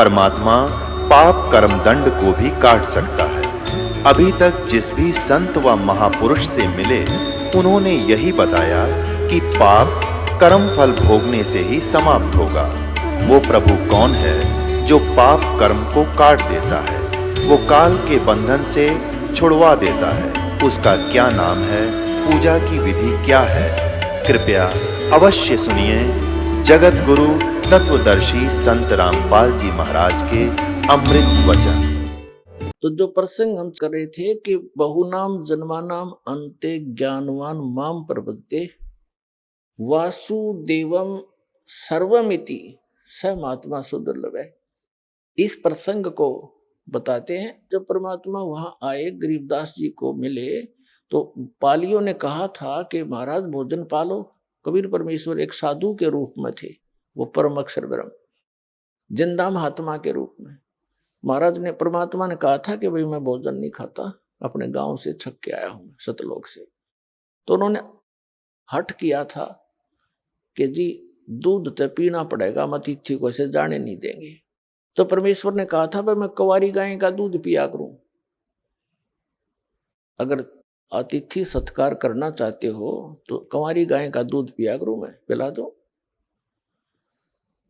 परमात्मा पाप कर्म दंड को भी काट सकता है। अभी तक जिस भी संत व महापुरुष से मिले, उन्होंने यही बताया कि पाप कर्म फल भोगने से ही समाप्त होगा। वो प्रभु कौन है जो पाप कर्म को काट देता है, वो काल के बंधन से छुड़वा देता है। उसका क्या नाम है, पूजा की विधि क्या है? कृपया अवश्य सुनिए जगत गुरु तत्वदर्शी संत रामपाल जी महाराज के अमृत वचन। तो जो प्रसंग हम कर रहे थे कि बहुनाम जन्मानाम अंते ज्ञानवान माम प्रपद्ये वासुदेवम सर्वमिति स महात्मा सुदुर्लभ है। इस प्रसंग को बताते हैं। जब परमात्मा वहां आए, गरीबदास जी को मिले, तो पालियों ने कहा था कि महाराज भोजन पालो। कबीर परमेश्वर एक साधु के रूप में थे, वो परम अक्षर ब्रह्म जिंदा महात्मा के रूप में। महाराज ने, परमात्मा ने कहा था कि भाई मैं भोजन नहीं खाता, अपने गांव से छक के आया हूं, सतलोक से। तो उन्होंने हट किया था कि जी दूध तो पीना पड़ेगा, हम अतिथि को ऐसे जाने नहीं देंगे। तो परमेश्वर ने कहा था भाई मैं कुंवारी गाय का दूध पिया करूं। अगर अतिथि सत्कार करना चाहते हो तो कुंवारी गाय का दूध पिया करूं, मैं पिला दो।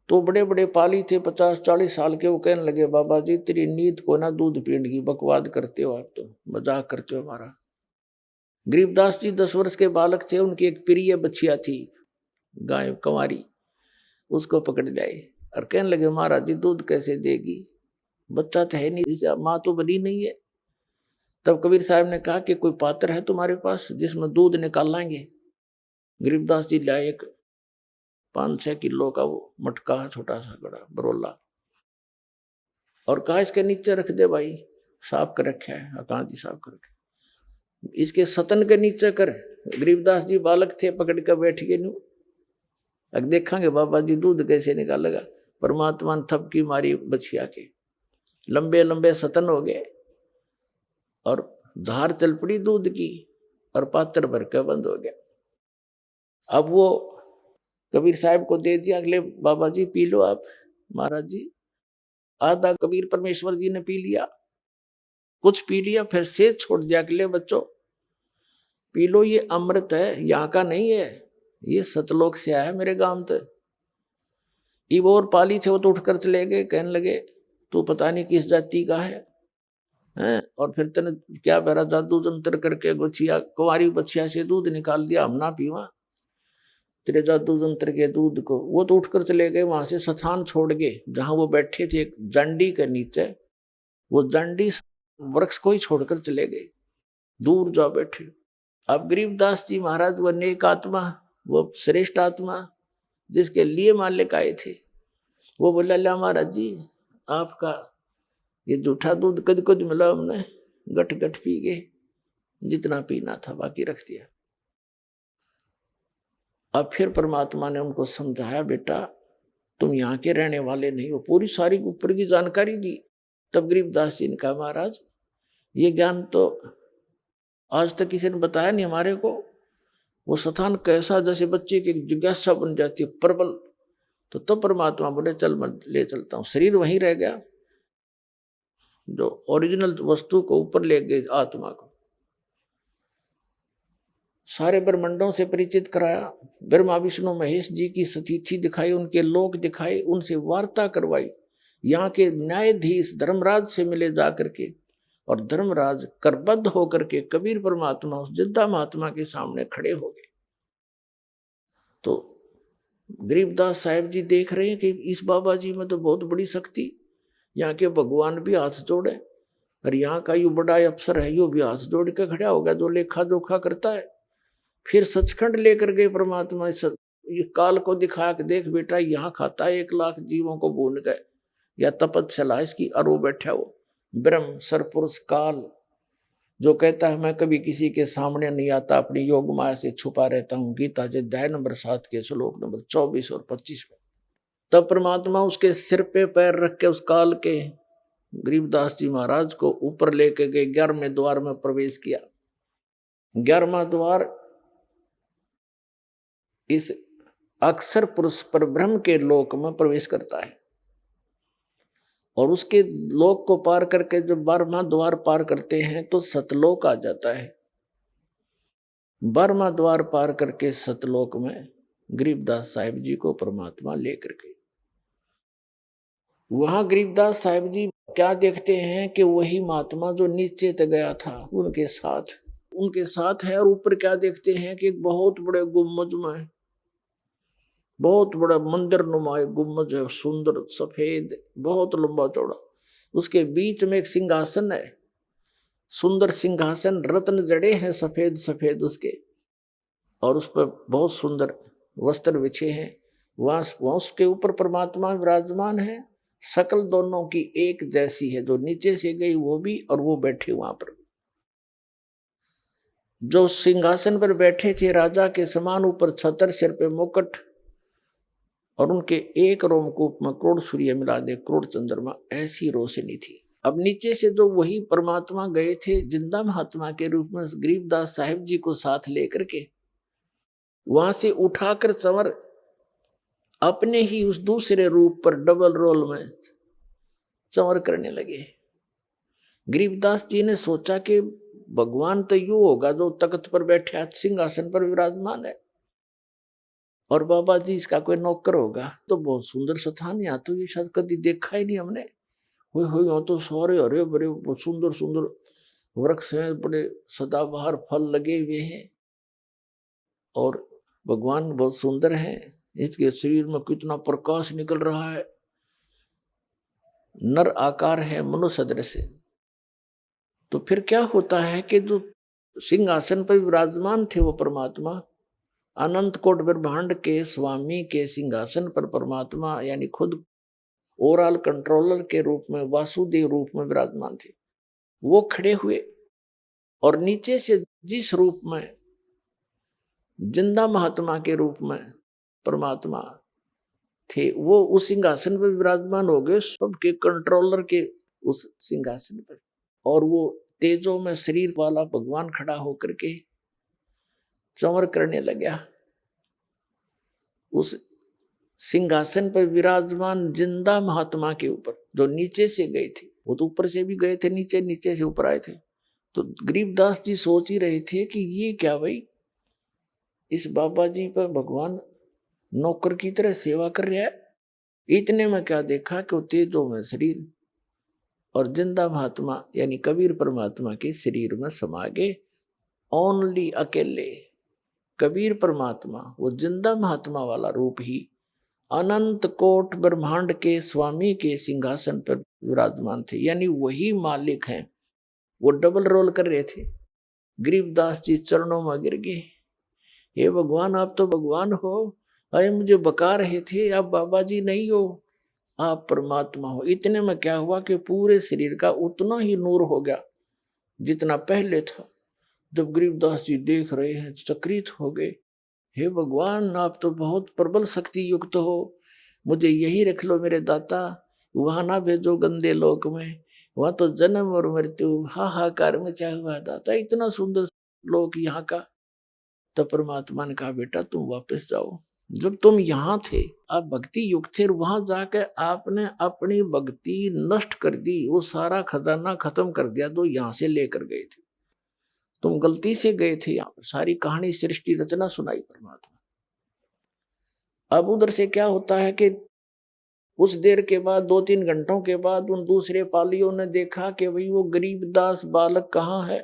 तो बड़े बड़े पाली थे, 50-40 साल के, वो कहने लगे बाबा जी तेरी नींद को ना दूध पीने की बकवाद करते हो, आप तो मजाक करते हो हमारा। गरीबदास जी 10 वर्ष के बालक थे, उनकी एक प्रिय बछिया थी गाय कुंवारी, उसको पकड़ लाए और कहने लगे महाराज जी दूध कैसे देगी, बच्चा तो है नहीं, माँ तो बनी नहीं है। तब कबीर साहब ने कहा कि कोई पात्र है तुम्हारे पास जिसमें दूध निकाल लाएंगे। गरीबदास जी लाए एक 5-6 किलो का वो मटका, छोटा सा बड़ा बरोला, और कहा इसके नीचे रख दे भाई, साफ कर रखा है, कहाँ जी साफ कर रखे, इसके सतन के नीचे कर। गरीबदास जी बालक थे, पकड़ कर बैठ गए नू, अब देखेंगे बाबा जी दूध कैसे निकालेगा। परमात्मा ने थपकी मारी बछिया के, लंबे लंबे सतन हो गए और धार चल पड़ी दूध की, और पात्र भर के बंद हो गया। अब वो कबीर साहब को दे दिया, अगले बाबा जी पी लो आप। महाराज जी आधा कबीर परमेश्वर जी ने पी लिया, कुछ पी लिया, फिर से छोड़ दिया, अगले बच्चों पी लो, ये अमृत है, यहाँ का नहीं है, ये सतलोक से आया है मेरे गांव तक। इब और पाली थे, वो तो उठकर चले गए, कहने लगे तू पता नहीं किस जाति का है, और फिर तने क्या बेरा जादू जंतर करके बछिया, कुंवारी बछिया से दूध निकाल दिया, हम ना पीवा तेरे जादू जंत्र के दूध को। वो तो उठकर चले गए, वहां से स्थान छोड़ गए जहां वो बैठे थे, एक जंडी के नीचे, वो जंडी वृक्ष को ही छोड़कर चले गए, दूर जा बैठे। अब गरीबदास जी महाराज, वो नेक आत्मा, वो श्रेष्ठ आत्मा जिसके लिए मालिक आए थे, वो बोला ला महाराज जी आपका ये जूठा दूध कद कद मिला, हमने गट गट पी गए, जितना पीना था बाकी रख दिया। अब फिर परमात्मा ने उनको समझाया बेटा तुम यहाँ के रहने वाले नहीं हो, पूरी सारी ऊपर की जानकारी दी। तब गरीबदास जी ने कहा महाराज ये ज्ञान तो आज तक किसी ने बताया नहीं हमारे को। वो स्थान कैसा, जैसे बच्चे की जिज्ञासा बन जाती है प्रबल। तो तब परमात्मा बोले चल मैं ले चलता हूँ। शरीर वहीं रह गया, जो ओरिजिनल वस्तु को ऊपर ले गए, आत्मा को सारे ब्रह्मंडों से परिचित कराया। ब्रह्मा विष्णु महेश जी की स्थिति दिखाई, उनके लोक दिखाए, उनसे वार्ता करवाई। यहाँ के न्यायाधीश धर्मराज से मिले जा करके, और धर्मराज करबद्ध होकर के कबीर परमात्मा उस जिद्दा महात्मा के सामने खड़े हो गए। तो गरीबदास साहब जी देख रहे हैं कि इस बाबा जी में तो बहुत बड़ी शक्ति, यहाँ के भगवान भी हाथ जोड़े, और यहाँ का यू बड़ा अफसर है, यो भी हाथ जोड़ के खड़ा होगा, जो लेखा जोखा करता है। फिर सचखंड लेकर गए परमात्मा, ये काल को दिखाया कि देख बेटा यहाँ खाता है 1 लाख जीवों को भून गए, या तपस्या इसकी, और वो बैठा वो ब्रह्म सरपुरुष काल, जो कहता है मैं कभी किसी के सामने नहीं आता, अपनी योग माया से छुपा रहता हूँ। गीता जी अध्याय नंबर 7 के श्लोक नंबर 24 और 25 में। तब परमात्मा उसके सिर पे पैर रख के उस काल के गरीबदास जी महाराज को ऊपर लेके गए, 11वें द्वार में प्रवेश किया। 11वां द्वार इस अक्षर पुरुष पर ब्रह्म के लोक में प्रवेश करता है। और उसके लोक को पार करके जब 12वां द्वार पार करते हैं तो सतलोक आ जाता है। 12वां द्वार पार करके सतलोक में गरीबदास साहिब जी को परमात्मा लेकर गए। वहां गरीबदास साहिब जी क्या देखते हैं कि वही महात्मा जो नीचे तक गया था उनके साथ है। और ऊपर क्या देखते हैं कि एक बहुत बड़े गुम्बज में बहुत बड़ा मंदिर नुमा एक गुम्बज है, सुंदर सफेद बहुत लंबा चौड़ा। उसके बीच में एक सिंहासन है, सुंदर सिंहासन, रत्न जड़े हैं सफेद सफेद उसके, और उस पर बहुत सुंदर वस्त्र बिछे हैं। वहां उसके ऊपर परमात्मा विराजमान है। शकल दोनों की एक जैसी है, जो नीचे से गई वो भी और वो बैठे वहां पर। जो सिंहासन पर बैठे थे राजा के समान, ऊपर छतर, सिर पे मुकुट, और उनके एक रोमकूप में करोड़ सूर्य मिला दे करोड़ चंद्रमा, ऐसी रोशनी थी। अब नीचे से जो वही परमात्मा गए थे जिंदा महात्मा के रूप में गरीबदास साहिब जी को साथ लेकर के, वहां से उठाकर चंवर अपने ही उस दूसरे रूप पर डबल रोल में चंवर करने लगे। गरीबदास जी ने सोचा कि भगवान तो यूं होगा जो तख्त पर बैठे सिंहासन पर विराजमान है, और बाबा जी इसका कोई नौकर होगा। तो बहुत सुंदर स्थान, यहाँ तो ये शायद कभी देखा ही नहीं हमने। हो यहाँ तो सारे हरे भरे सुंदर सुंदर वृक्ष हैं, बड़े सदाबहार फल लगे हुए हैं, और भगवान बहुत सुंदर हैं। इसके शरीर में कितना प्रकाश निकल रहा है, नर आकार है, मनुष्य सदृश है। तो फिर क्या होता है कि जो सिंहासन पर विराजमान थे वो परमात्मा, अनंत कोट ब्रह्मांड के स्वामी के सिंहासन पर परमात्मा यानी खुद ओवरऑल कंट्रोलर के रूप में, वासुदेव रूप में विराजमान थे। वो खड़े हुए और नीचे से जिस रूप में जिंदा महात्मा के रूप में परमात्मा थे, वो उस सिंहासन पर विराजमान हो गए, सबके कंट्रोलर के उस सिंहासन पर। और वो तेजों में शरीर वाला भगवान खड़ा होकर के चंवर करने लगा। उस सिंहासन पर विराजमान जिंदा महात्मा के ऊपर, जो नीचे से गए थे, वो तो ऊपर से भी गए थे, नीचे नीचे से ऊपर आए थे। तो गरीबदास जी सोच ही रहे थे कि ये क्या भाई, इस बाबा जी पर भगवान नौकर की तरह सेवा कर रहा है। इतने में क्या देखा कि वो तेजों में शरीर और जिंदा महात्मा यानी कबीर परमात्मा के शरीर में समा गए। ओनली अकेले कबीर परमात्मा, वो जिंदा महात्मा वाला रूप ही अनंत कोट ब्रह्मांड के स्वामी के सिंहासन पर विराजमान थे, यानी वही मालिक हैं। वो डबल रोल कर रहे थे। गरीबदास जी चरणों में गिर गए, हे भगवान आप तो भगवान हो, अरे मुझे बका रहे थे, आप बाबा जी नहीं हो, आप परमात्मा हो। इतने में क्या हुआ कि पूरे शरीर का उतना ही नूर हो गया जितना पहले था। जब गरीबदास जी देख रहे हैं चकित हो गए, हे भगवान आप तो बहुत प्रबल शक्ति युक्त हो, मुझे यही रख लो मेरे दाता, वहां ना भेजो गंदे लोक में, वहां तो जन्म और मृत्यु हाहाकार में चाहे हुआ दाता, इतना सुंदर लोक यहाँ का। तब परमात्मा ने कहा बेटा तुम वापस जाओ, जब तुम यहाँ थे आप भक्ति युक्त थे, वहां जाकर आपने अपनी भक्ति नष्ट कर दी, वो सारा खजाना खत्म कर दिया जो यहाँ से लेकर गए थे। तुम गलती से गए थे, यहाँ पर सारी कहानी सृष्टि रचना सुनाई परमात्मा। अब उधर से क्या होता है कि उस देर के बाद 2-3 घंटों के बाद उन दूसरे पालियों ने देखा कि भाई वो गरीबदास बालक कहाँ है,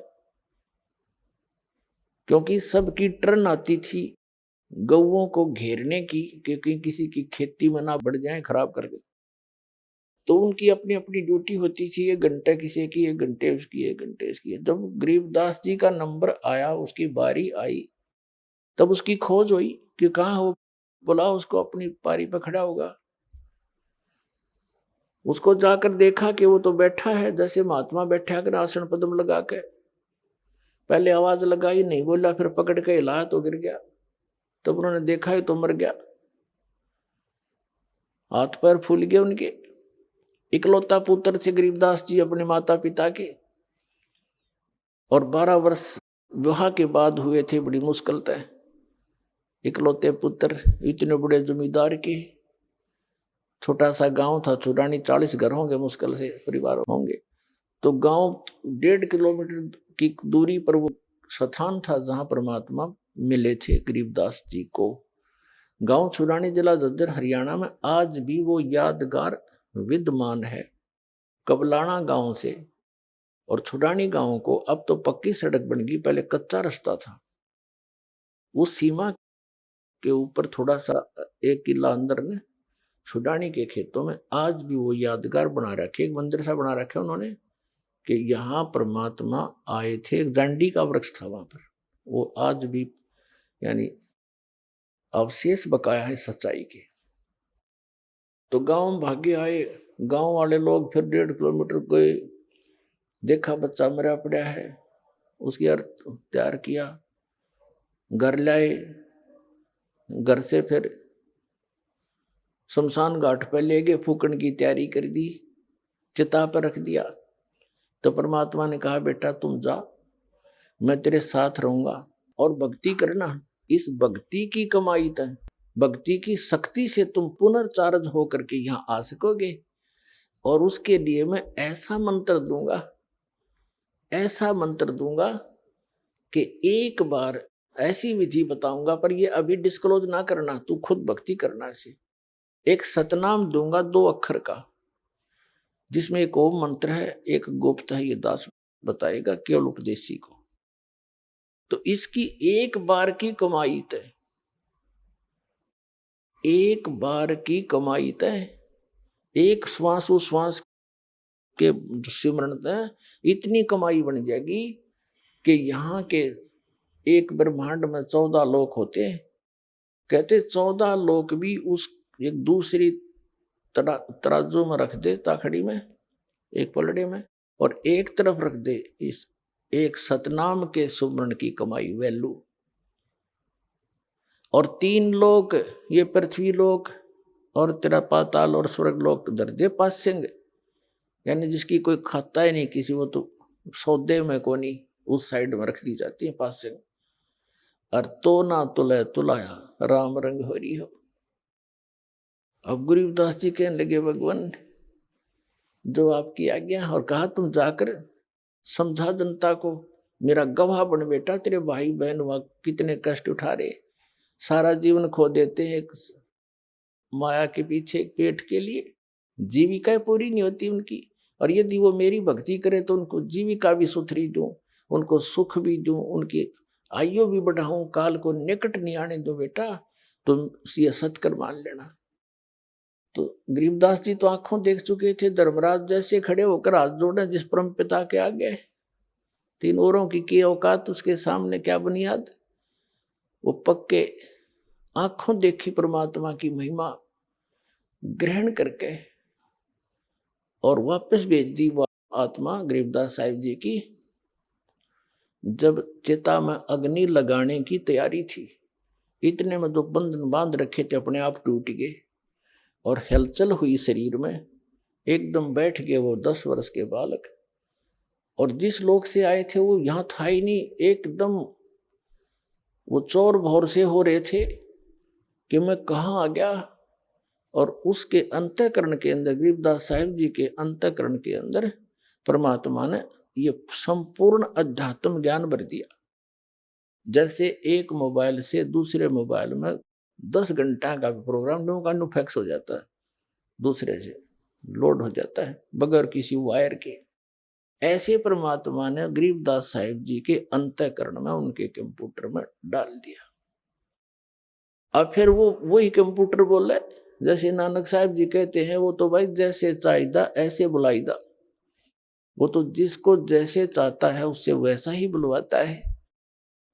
क्योंकि सबकी टर्न आती थी गौओं को घेरने की, क्योंकि किसी की खेती में ना बढ़ जाए खराब कर दे। तो उनकी अपनी अपनी ड्यूटी होती थी, 1 घंटे किसी की, 1 घंटे उसकी, 1 घंटे उसकी। जब गरीबदास जी का नंबर आया, उसकी बारी आई, तब उसकी खोज हुई कि कहाँ हो, बुलाओ उसको, अपनी पारी पर खड़ा होगा। उसको जाकर देखा कि वो तो बैठा है जैसे महात्मा बैठा कर आसन पद्म लगा के। पहले आवाज लगाई, नहीं बोला, फिर पकड़ के हिलाया तो गिर गया। तब उन्होंने देखा है तो मर गया, हाथ पैर फूल गए उनके। इकलौता पुत्र थे गरीबदास जी अपने माता पिता के, और 12 वर्ष विवाह के बाद हुए थे, बड़ी मुश्किल तय। इकलौते पुत्र इतने बड़े जमींदार के, छोटा सा गांव था छुड़ानी, 40 घर होंगे मुश्किल से, परिवार होंगे। तो गांव 1.5 किलोमीटर की दूरी पर वो स्थान था जहां परमात्मा मिले थे गरीबदास जी को। गांव छुड़ानी, जिला झज्जर, हरियाणा में आज भी वो यादगार विद्यमान है। कबलाना गांव से और छुड़ानी गांव को अब तो पक्की सड़क बन गई, पहले कच्चा रास्ता था। उस सीमा के ऊपर थोड़ा सा 1 किला अंदर ने छुड़ानी के खेतों में आज भी वो यादगार बना रखे, एक मंदिर सा बना रखा उन्होंने कि यहाँ परमात्मा आए थे। एक दांडी का वृक्ष था वहां पर, वो आज भी यानी अवशेष बकाया है सच्चाई के। तो गांव में भागे आए, गांव वाले लोग फिर 1.5 किलोमीटर गए, देखा बच्चा मरा पड़ा है, उसकी अर्थ तैयार किया, घर लाए, घर से फिर शमशान घाट पर ले गए, फूकन की तैयारी कर दी, चिता पर रख दिया। तो परमात्मा ने कहा बेटा तुम जा, मैं तेरे साथ रहूंगा और भक्ति करना। इस भक्ति की कमाई तक, भक्ति की शक्ति से तुम पुनर्चार्ज होकर के यहाँ आ सकोगे। और उसके लिए मैं ऐसा मंत्र दूंगा, ऐसा मंत्र दूंगा कि एक बार ऐसी विधि बताऊंगा, पर ये अभी डिस्क्लोज ना करना, तू खुद भक्ति करना। ऐसे एक सतनाम दूंगा 2 अक्षर का, जिसमें एक ओम मंत्र है, एक गुप्त है, ये दास बताएगा केवल उपदेशी को। तो इसकी एक बार की कमाई तय, एक बार की कमाई तय, एक श्वास उश्वास के सिमरण तय इतनी कमाई बन जाएगी कि यहाँ के एक ब्रह्मांड में 14 लोक होते हैं। कहते 14 लोक भी उस एक दूसरी तराजू में रख दे, ताखड़ी में, एक पलड़े में, और एक तरफ रख दे इस एक सतनाम के सुमरण की कमाई वैल्यू। और 3 लोक, ये पृथ्वी लोक और तेरा पाताल और स्वर्ग लोक दर्जे पास्यंग, यानी जिसकी कोई खाता ही नहीं किसी, वो तो सौदे में को नहीं, उस साइड में रख दी जाती है पास्यंग। और तो ना तुले तुलाया राम रंग हरी हो। अब गरीबदास जी कहने लगे भगवान जो आपकी आज्ञा, और कहा तुम जाकर समझा जनता को, मेरा गवाह बन बेटा, तेरे भाई बहन वहां कितने कष्ट उठा रहे, सारा जीवन खो देते हैं माया के पीछे, पेट के लिए, जीविका पूरी नहीं होती उनकी। और यदि वो मेरी भक्ति करे तो उनको जीविका भी सुथरी दूं, उनको सुख भी दूं, उनकी आयु भी बढ़ाऊं, काल को निकट नहीं आने दो बेटा, तुम ये सत्कर मान लेना। तो गरीबदास जी तो आंखों देख चुके थे, धर्मराज जैसे खड़े होकर हाथ जोड़े जिस परम पिता के आगे, 3 औरों की औकात उसके सामने क्या बुनियाद। वो पक्के आंखों देखी परमात्मा की महिमा ग्रहण करके और वापस भेज दी वो आत्मा गरीबदास साहिब जी की। जब चिता में अग्नि लगाने की तैयारी थी, इतने में जो बंधन बांध रखे थे अपने आप टूट गए और हलचल हुई शरीर में, एकदम बैठ गए वो 10 वर्ष के बालक। और जिस लोक से आए थे वो यहाँ था ही नहीं, एकदम वो चौर भौर से हो रहे थे कि मैं कहाँ आ गया। और उसके अंतःकरण के अंदर, गरीबदास साहिब जी के अंतःकरण के अंदर परमात्मा ने ये संपूर्ण अध्यात्म ज्ञान भर दिया। जैसे एक मोबाइल से दूसरे मोबाइल में 10 घंटा का प्रोग्राम का फैक्स हो जाता है, दूसरे से लोड हो जाता है बगैर किसी वायर के। ऐसे परमात्मा ने गरीबदास साहिब जी के अंतःकरण में, उनके कंप्यूटर में डाल दिया। अब फिर वो वही कंप्यूटर बोले, जैसे नानक साहिब जी कहते हैं, वो तो भाई जैसे चाहिदा ऐसे बुलाईदा, वो तो जिसको जैसे चाहता है उससे वैसा ही बुलवाता है।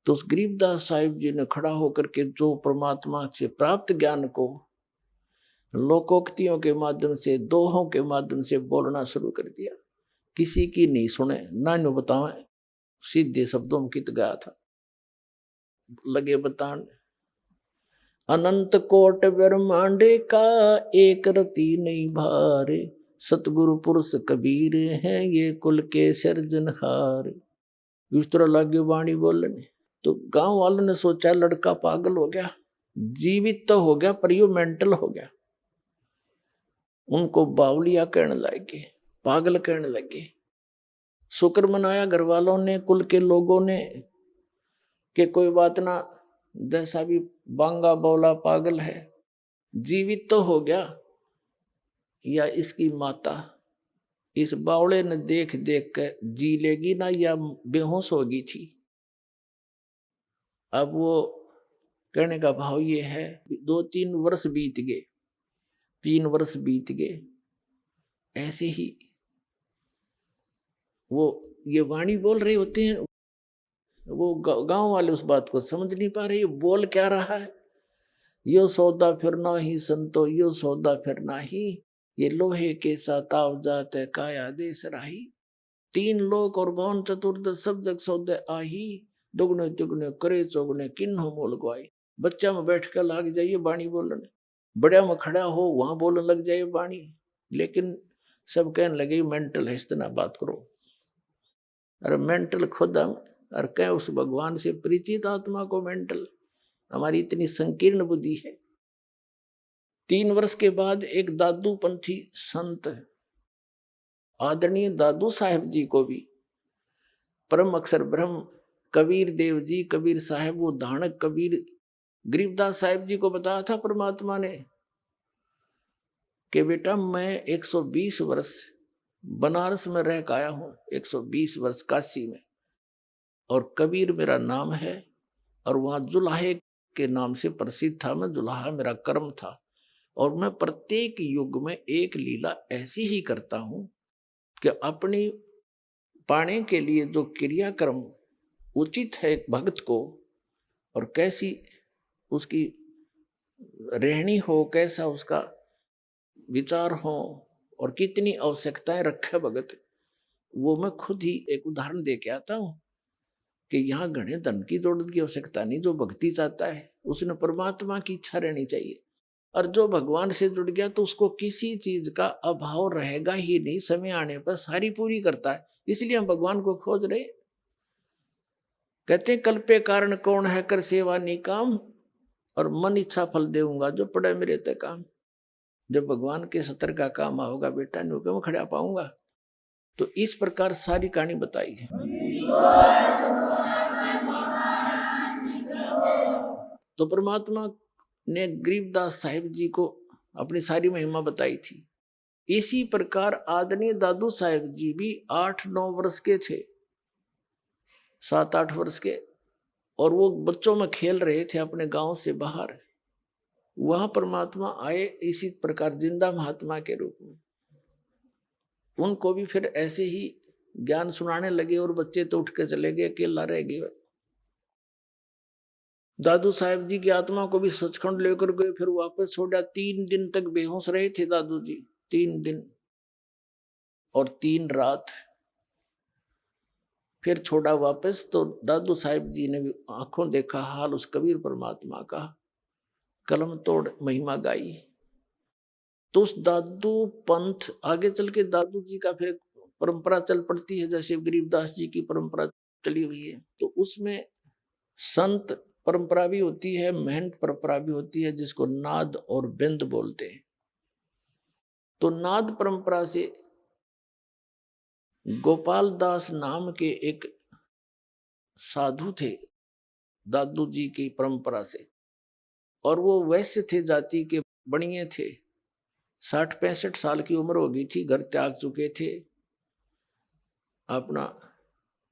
तो उस गरीबदास साहिब जी ने खड़ा होकर के जो परमात्मा से प्राप्त ज्ञान को लोकोक्तियों के माध्यम से, दोहों के माध्यम से बोलना शुरू कर दिया। किसी की नहीं सुने, ना नु बतावे, सीधे शब्दों में कित गया था, लगे बतान। अनंत कोट ब्रह्मांडे का एक रति नहीं भारे, सतगुरु पुरुष कबीर हैं ये कुल के सिरजनहार। इस तरह लागे वाणी बोलने। तो गांव वालों ने सोचा लड़का पागल हो गया, जीवित तो हो गया पर यो मेंटल हो गया। उनको बावलिया कहने लगे, पागल कहने लगे। शुक्र मनाया घर वालों ने, कुल के लोगों ने, कि कोई बात ना, जैसा भी बांगा बौला पागल है, जीवित तो हो गया, या इसकी माता इस बावड़े ने देख देख कर जी लेगी ना, या बेहोश होगी थी। अब वो कहने का भाव ये है, 2-3 वर्ष बीत गए, 3 वर्ष बीत गए, ऐसे ही वो ये वाणी बोल रहे होते हैं। वो गांव वाले उस बात को समझ नहीं पा रहे, ये बोल क्या रहा है। यो सौदा फिर ना ही संतो, यो सौदा फिर ना ही, ये लोहे के साथ आव जात है काया देश राही। 3 लोक और 52 चतुर्दश सब जग सौदे आही, दुगने दुगने करे चौगने किन्हों मोल गवाई। बच्चा में बैठ कर लाग जाइए बाणी बोलने, बड़े में खड़ा हो वहां बोलने लग जाइए बाणी। लेकिन सब कहने लगे मेंटल है, इतना बात करो। अरे मेंटल खुद हम, और कह उस भगवान से परिचित आत्मा को मेंटल, हमारी इतनी संकीर्ण बुद्धि है। 3 वर्ष के बाद एक दादू पंथी संत, आदरणीय दादू साहेब जी को भी परम अक्षर ब्रह्म कबीर देव जी, कबीर साहेब, वो धानक कबीर गरीबदास साहेब जी को बताया था परमात्मा ने कि बेटा मैं 120 वर्ष बनारस में रह के आया हूं, 120 वर्ष काशी में, और कबीर मेरा नाम है, और वहां जुलाहे के नाम से प्रसिद्ध था। मैं जुलाहा मेरा कर्म था, और मैं प्रत्येक युग में एक लीला ऐसी ही करता हूं कि अपनी पाने के लिए जो क्रियाक्रम उचित है एक भक्त को, और कैसी उसकी रहनी हो, कैसा उसका विचार हो, और कितनी आवश्यकताएं रखे भगत, वो मैं खुद ही एक उदाहरण दे के आता हूं कि यहाँ घने धन की दौलत की आवश्यकता नहीं। जो भक्ति चाहता है उसने परमात्मा की इच्छा रहनी चाहिए, और जो भगवान से जुड़ गया तो उसको किसी चीज का अभाव रहेगा ही नहीं, समय आने पर सारी पूरी करता है। इसलिए हम भगवान को खोज रहे। कहते हैं कल्पे कारण कौन है, कर सेवा निकाम, और मन इच्छा फल देऊंगा जो पड़े मेरे ते काम। जब भगवान के सत्र का काम होगा बेटा, नहीं होगा मैं खड़ा पाऊंगा। तो इस प्रकार सारी कहानी बताई है। तो परमात्मा ने गरीबदास साहिब जी को अपनी सारी महिमा बताई थी। इसी प्रकार आदरणीय दादू साहिब जी भी 8-9 वर्ष के थे, 7-8 वर्ष के, और वो बच्चों में खेल रहे थे अपने गांव से बाहर। वहां परमात्मा आए इसी प्रकार जिंदा महात्मा के रूप में। उनको भी फिर ऐसे ही ज्ञान सुनाने लगे, और बच्चे तो उठ के चले गए, अकेला रह गए। दादू साहेब जी की आत्मा को भी सचखंड लेकर गए, फिर वापस छोड़ा। 3 दिन तक बेहोश रहे थे दादू जी, 3 दिन और 3 रात, फिर छोड़ा वापस। तो दादू साहेब जी ने भी आंखों देखा हाल उस कबीर परमात्मा का, कलम तोड़ महिमा गाई। तो उस दादू पंथ आगे चल के दादू जी का फिर परंपरा चल पड़ती है, जैसे गरीबदास जी की परंपरा चली हुई है। तो उसमें संत परंपरा भी होती है, महंत परंपरा भी होती है, जिसको नाद और बिंद बोलते हैं। तो नाद परंपरा से गोपाल दास नाम के एक साधु थे दादू जी की परंपरा से, और वो वैश्य थे, जाति के बणिए थे। 60-65 साल की उम्र हो गई थी, घर त्याग चुके थे। अपना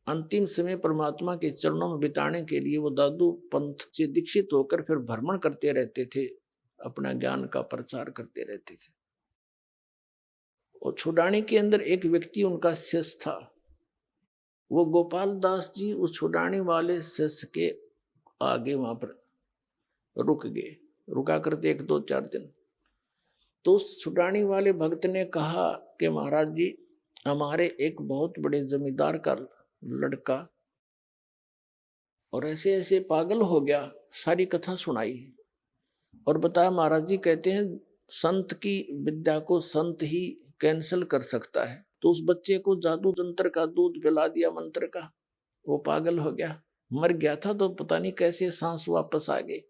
अंतिम समय परमात्मा के चरणों में बिताने के लिए वो दादू पंथ से दीक्षित होकर फिर भ्रमण करते रहते थे, अपना ज्ञान का प्रचार करते रहते थे। और छुड़ाने के अंदर एक व्यक्ति उनका शिष्य था। वो गोपाल दास जी उस छुड़ाने वाले शिष्य के आगे वहां पर रुक गए, रुका करते 1-2-4 दिन। तो उस छुड़ाने वाले भक्त ने कहा कि महाराज जी, हमारे एक बहुत बड़े जमींदार का लड़का और ऐसे ऐसे पागल हो गया। सारी कथा सुनाई और बताया महाराज जी कहते हैं संत की विद्या को संत ही कैंसिल कर सकता है। तो उस बच्चे को जादू तंत्र का दूध पिला दिया, मंत्र का। वो पागल हो गया, मर गया था, तो पता नहीं कैसे सांस वापस आ गए।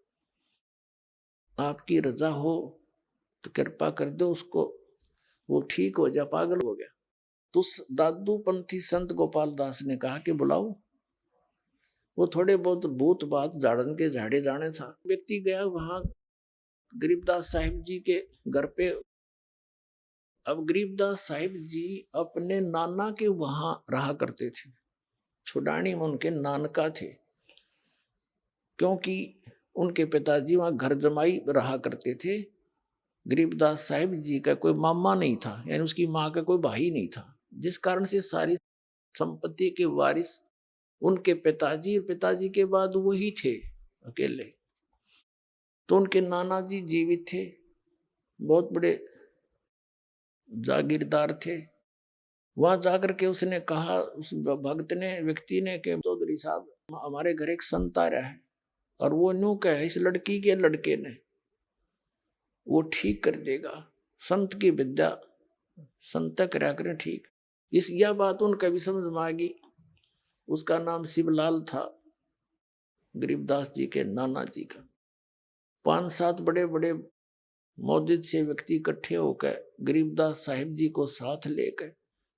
आपकी रजा हो तो कृपा कर दो, उसको वो ठीक हो जा, पागल हो गया। तो उस दादू पंथी संत गोपाल दास ने कहा कि बुलाओ। वो थोड़े बहुत भूत बात झाड़न के झाड़े जाने था। व्यक्ति गया वहां गरीबदास साहिब जी के घर पे। अब गरीबदास साहिब जी अपने नाना के वहां रहा करते थे, छुडानी में उनके नानका थे, क्योंकि उनके पिताजी वहां घर जमाई रहा करते थे। गरीबदास साहिब जी का कोई मामा नहीं था, यानी उसकी माँ का कोई भाई नहीं था, जिस कारण से सारी संपत्ति के वारिस उनके पिताजी, पिताजी के बाद वही थे अकेले। तो उनके नाना जी जीवित थे, बहुत बड़े जागीरदार थे। वहां जाकर के उसने कहा, उस भक्त ने, व्यक्ति ने, कि चौधरी साहब हमारे घर एक संत आ रहा है और वो न्यू कह इस लड़की के लड़के ने वो ठीक कर देगा, संत की विद्या संत करा करें ठीक। इस यह बात उनका भी समझ में आ गई। उसका नाम शिवलाल था, गरीबदास जी के नाना जी का। 5-7 बड़े बड़े मौजूद से व्यक्ति इकट्ठे होकर गरीबदास साहिब जी को साथ लेकर,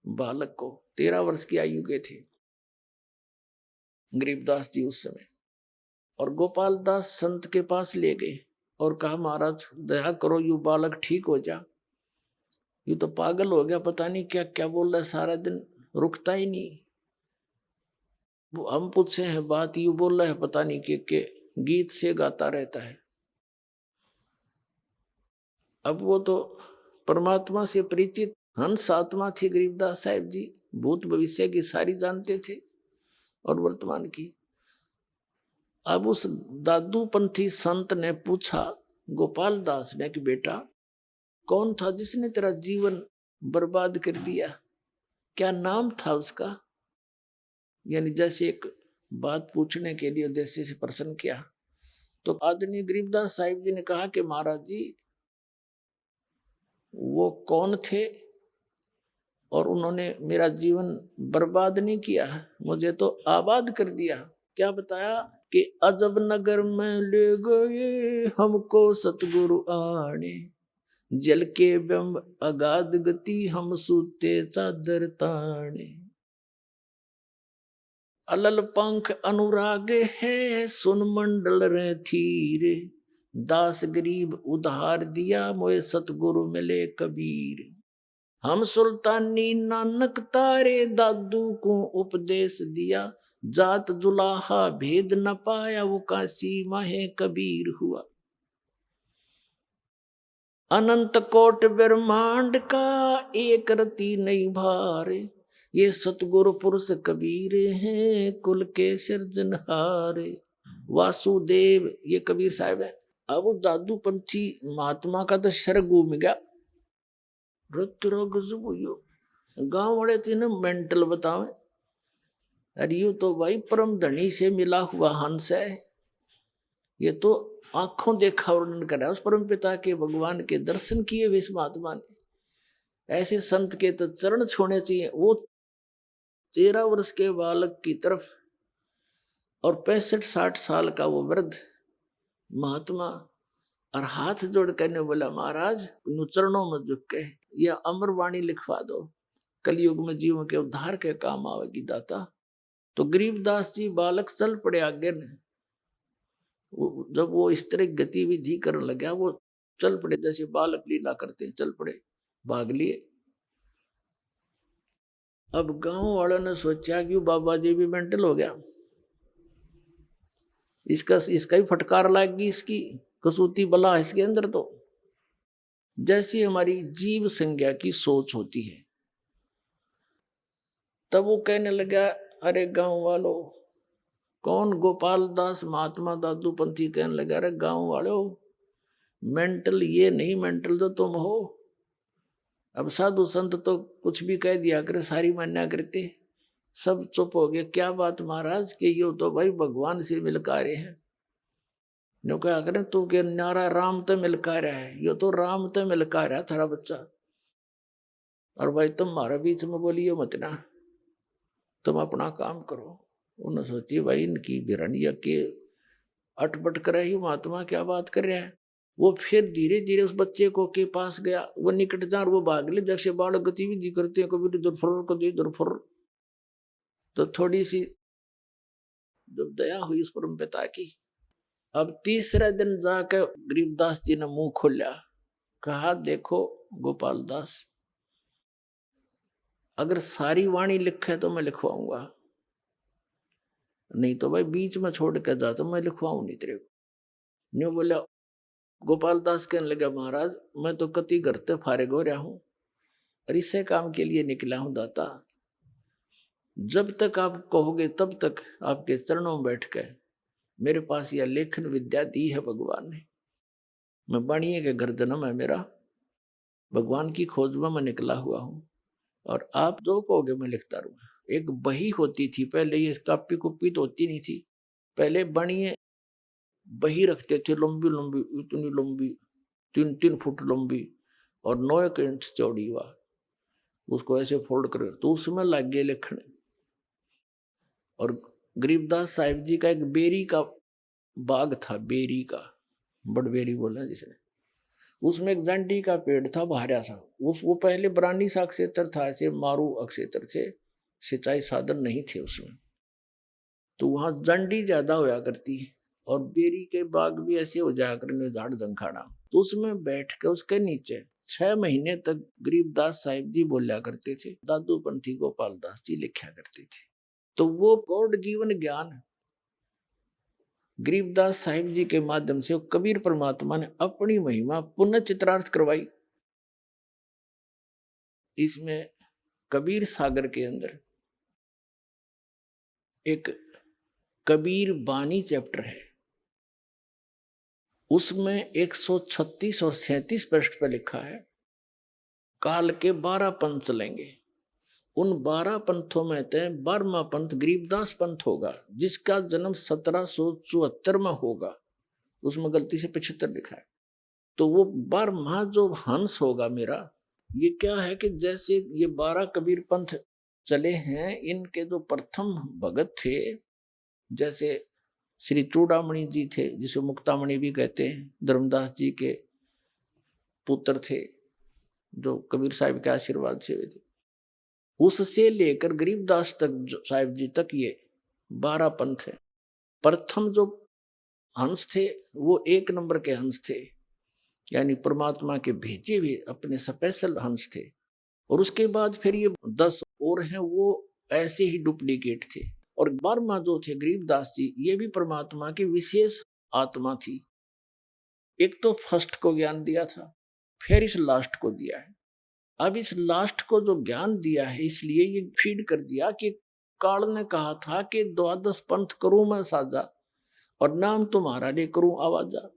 बालक को 13 वर्ष की आयु के थे गरीबदास जी उस समय, और गोपाल दास संत के पास ले गए और कहा महाराज दया करो, यू बालक ठीक हो जा, यू तो पागल हो गया, पता नहीं क्या क्या बोल रहा है, सारा दिन रुकता ही नहीं। हम पूछे हैं बात, यू बोल रहा है पता नहीं के गीत से गाता रहता है। अब वो तो परमात्मा से परिचित हंस आत्मा थी गरीबदास साहिब जी, भूत भविष्य की सारी जानते थे और वर्तमान की। अब उस दादू पंथी संत ने पूछा गोपाल दास ने कि बेटा कौन था जिसने तेरा जीवन बर्बाद कर दिया, क्या नाम था उसका? यानी जैसे एक बात पूछने के लिए उद्देश्य से प्रश्न किया। तो आदरणीय गरीबदास साहिब जी ने कहा कि महाराज जी वो कौन थे और उन्होंने मेरा जीवन बर्बाद नहीं किया, मुझे तो आबाद कर दिया। क्या बताया कि अजब नगर में ले गए हमको सतगुरु आने, जल के बिंब अगाध गति हम सूते चादर ताने। अलल पंख अनुराग है सुन मंडल रे थीरे, दास गरीब उधार दिया मोए सतगुरु मिले कबीर। हम सुल्तानी नानक तारे दादू को उपदेश दिया, जात जुलाहा भेद न पाया वो काशी माहे कबीर हुआ। अनंत कोट ब्रह्मांड का एक रति नहीं भारे, ये सतगुरु पुरुष कबीर हैं कुल के सिरजनहारे। वासुदेव ये कबीर साहब है। अब दादू पंछी महात्मा का तो शर घूम गया। गांव वाले थे ना मेंटल बताओ, अरे यू तो भाई परम धनी से मिला हुआ हंस है, ये तो आंखों देखा वर्णन कर रहा है उस परम पिता के, भगवान के दर्शन किए हुए इस महात्मा ने। ऐसे संत के तो चरण छोड़ने चाहिए। वो 13 वर्ष के बालक की तरफ और 65-60 साल का वो वृद्ध महात्मा और हाथ जोड़ करने बोला महाराज चरणों में झुक के यह अमर वाणी लिखवा दो, कलयुग में जीवों के उद्धार के काम आवेगी दाता। तो गरीबदास जी बालक चल पड़े आगे ने। जब वो इस तरह गतिविधि करने लगा वो चल पड़े जैसे बालक लीला करते, चल पड़े, भाग लिए। अब गांव वालों ने सोचा कि बाबा जी भी मेंटल हो गया, इसका ही फटकार लाएगी, इसकी कसूती बला इसके अंदर। तो जैसी हमारी जीव संज्ञा की सोच होती है, तब वो कहने लगा अरे गांव वालों, कौन गोपाल दास महात्मा दादू पंथी कहने लगा अरे गांव वालों मेंटल ये नहीं, मेंटल तो तुम हो। अब साधु संत तो कुछ भी कह दिया करे, सारी मान्या करते, सब चुप हो गए। क्या बात महाराज के यो तो भाई भगवान से मिलकार हैं। नो क्या करें तू के नारा राम तो मिलकार है, यो तो राम तो मिलकार है थारा बच्चा, और भाई तुम मारा बीच में बोलियो मत ना, तुम अपना काम करो। उन्होंने सोची भाई इनकी बिरनिया के अटपट करे ही महात्मा क्या बात कर रहा है। वो फिर धीरे धीरे उस बच्चे को के पास गया, वो निकट जा, वो भाग ले, जैसे बालक गतिविधि करते हैं, कभी इधर फुर कभी इधर फुर। तो थोड़ी सी जब दया हुई उस परम पिता की, अब तीसरे दिन जाकर गरीबदास जी ने मुंह खोला, कहा देखो गोपाल दास, अगर सारी वाणी लिखे तो मैं लिखवाऊंगा, नहीं तो भाई बीच में छोड़ कर जा तो मैं लिखवाऊं नहीं तेरे को। न्यू बोला। गोपाल दास कहने लगा, महाराज मैं तो कति करते फारिग हो रहा हूं और इसे काम के लिए निकला हूं दाता, जब तक आप कहोगे तब तक आपके चरणों में बैठ के मेरे पास यह लेखन विद्या दी है भगवान ने। मैं बणिए के घर जन्म है मेरा, भगवान की खोज में मैं निकला हुआ हूं, और आप जो कहोगे मैं लिखता रहूंगा। एक बही होती थी पहले, ये कापी कुपी तो होती नहीं थी, पहले बणिए बही रखते थे, लंबी लंबी, इतनी लंबी, 3-3 फुट लंबी और 9 इंच चौड़ी, हुआ उसको ऐसे फोल्ड कर, तो उसमें लग गए लिखने। और गरीबदास साहिब जी का एक बेरी का बाग था, बेरी का, बड़बेरी बोला जिसे, उसमें एक जंडी का पेड़ था भारा सा, वो पहले बरानी सा क्षेत्र था, ऐसे मारू अक्षेत्र से, सिंचाई साधन नहीं थे उसमें, तो वहां जंडी ज्यादा होया करती, और बेरी के बाग भी ऐसे हो जाया करने, झाड़ जंखाड़ा। तो उसमें बैठ के उसके नीचे 6 महीने तक गरीबदास साहिब जी बोला करते थे, दादू पंथी गोपाल दास जी लिखा करते थे। तो वो गॉड गिवन ज्ञान गरीबदास साहिब जी के माध्यम से कबीर परमात्मा ने अपनी महिमा पुनः चित्रार्थ करवाई। इसमें कबीर सागर के अंदर एक कबीर बानी चैप्टर है, उसमें 136 और 37 पृष्ठ पर लिखा है, काल के 12 पंथ चलेंगे, उन 12 पंथों में से 12वां पंथ गरीबदास पंथ होगा, जिसका जन्म 1774 में होगा, उसमें गलती से 75 लिखा है। तो वो 12वां जो हंस होगा मेरा, ये क्या है कि जैसे ये 12 कबीर पंथ चले हैं, इनके जो प्रथम भगत थे, जैसे श्री चूड़ामणि जी थे, जिसे मुक्तामणि भी कहते हैं, धर्मदास जी के पुत्र थे, जो कबीर साहिब के आशीर्वाद से हुए थे, उससे लेकर गरीबदास तक साहिब जी तक ये 12 पंथ है। प्रथम जो हंस थे वो 1 नंबर के हंस थे, यानी परमात्मा के भेजे हुए अपने स्पेशल हंस थे, और उसके बाद फिर ये 10 और हैं, वो ऐसे ही डुप्लीकेट थे। और 12वां जो थे गरीबदास जी, ये भी परमात्मा की विशेष आत्मा थी। एक तो फर्स्ट को ज्ञान दिया था, फिर इस लास्ट को दिया है। अब इस लास्ट को जो ज्ञान दिया है, इसलिए ये फीड कर दिया कि काल ने कहा था कि 12 पंथ करूं मैं साजा, और नाम तुम्हारा ले करूं आवाजा,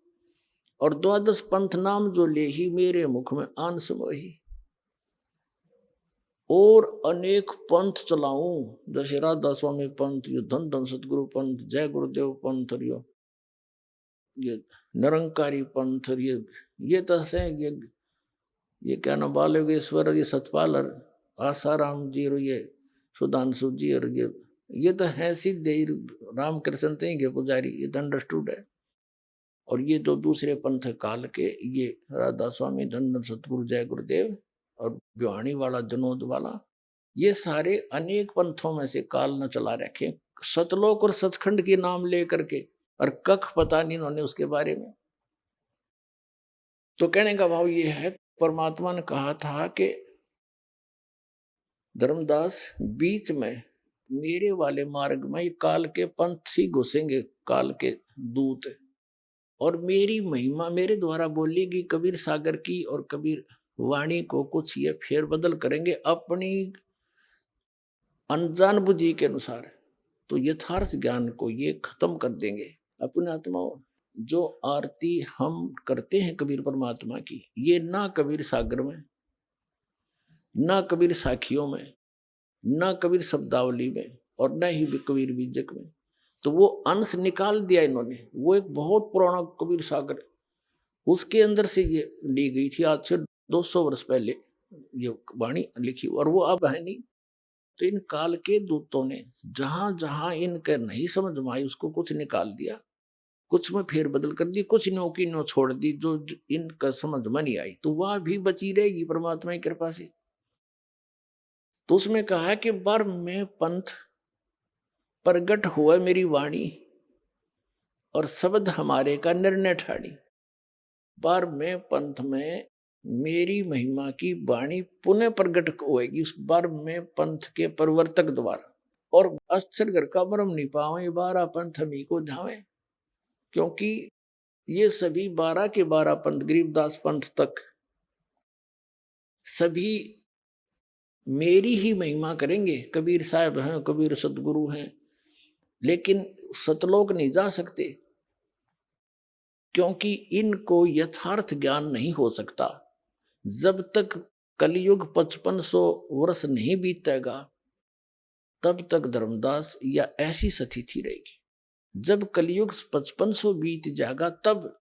और 12 पंथ नाम जो ले ही मेरे मुख में आन समोही, और अनेक पंथ चलाऊं, जैसे राधा स्वामी पंथ, यो धन धन सतगुरु पंथ, जय गुरुदेव पंथ, और ये निरंकारी पंथ, और ये तो है, ये क्या ना बालयोगेश्वर, और ये सतपाल, और आसाराम जी, और ये सुधांशु जी, और ये तो है सिद्ध रामकृष्ण के पुजारी, ये तो अंडरस्टूड है। और ये दो दूसरे पंथ काल के, ये राधा स्वामी, धन सतगुरु, जय गुरुदेव, और ब्योहानी वाला, जनोद वाला, ये सारे अनेक पंथों में से काल न चला रखे, सतलोक और सचखंड के नाम लेकर के, और कख पता नहीं इन्होंने उसके बारे में। तो कहने का भाव ये है, परमात्मा ने कहा था कि धर्मदास बीच में मेरे वाले मार्ग में ये काल के पंथ ही घुसेंगे, काल के दूत, और मेरी महिमा मेरे द्वारा बोलेगी कबीर सागर की, और कबीर वाणी को कुछ ये फेर बदल करेंगे अपनी अनजान बुद्धि के अनुसार। तो यथार्थ ज्ञान को ये खत्म कर देंगे। अपने आत्माओं, जो आरती हम करते हैं कबीर परमात्मा की, ये ना कबीर सागर में, ना कबीर साखियों में, ना कबीर शब्दावली में, और न ही कबीर बीजक में, तो वो अंश निकाल दिया इन्होंने। वो एक बहुत पुराना कबीर सागर, उसके अंदर से ये ली गई थी, आज से 200 वर्ष पहले ये वाणी लिखी, और वो अब है नहीं। तो इन काल के दूतों ने जहां जहां इनके नहीं समझ में आई, उसको कुछ निकाल दिया, कुछ में फेर बदल कर दी, कुछ नो की नो छोड़ दी जो इनका समझ में नहीं आई, तो वह भी बची रहेगी परमात्मा की कृपा से। तो उसमें कहा है कि बर में पंथ प्रगट हुआ मेरी वाणी और शब्द हमारे का निर्णय ठाड़ी। बर में पंथ में मेरी महिमा की वाणी पुनः प्रगट होएगी उस बर में पंथ के प्रवर्तक द्वारा। और अक्षर घर का ब्रह्म नहीं पावे 12 पंथ हमी को धावे, क्योंकि ये सभी 12 के 12 पंथ गरीबदास पंथ तक सभी मेरी ही महिमा करेंगे। कबीर साहब हैं, कबीर सतगुरु हैं, लेकिन सतलोक नहीं जा सकते क्योंकि इनको यथार्थ ज्ञान नहीं हो सकता। जब तक कलयुग 5500 वर्ष नहीं बीतेगा तब तक धर्मदास या ऐसी स्थिति रहेगी। जब कलयुग 5500 बीत जाएगा तब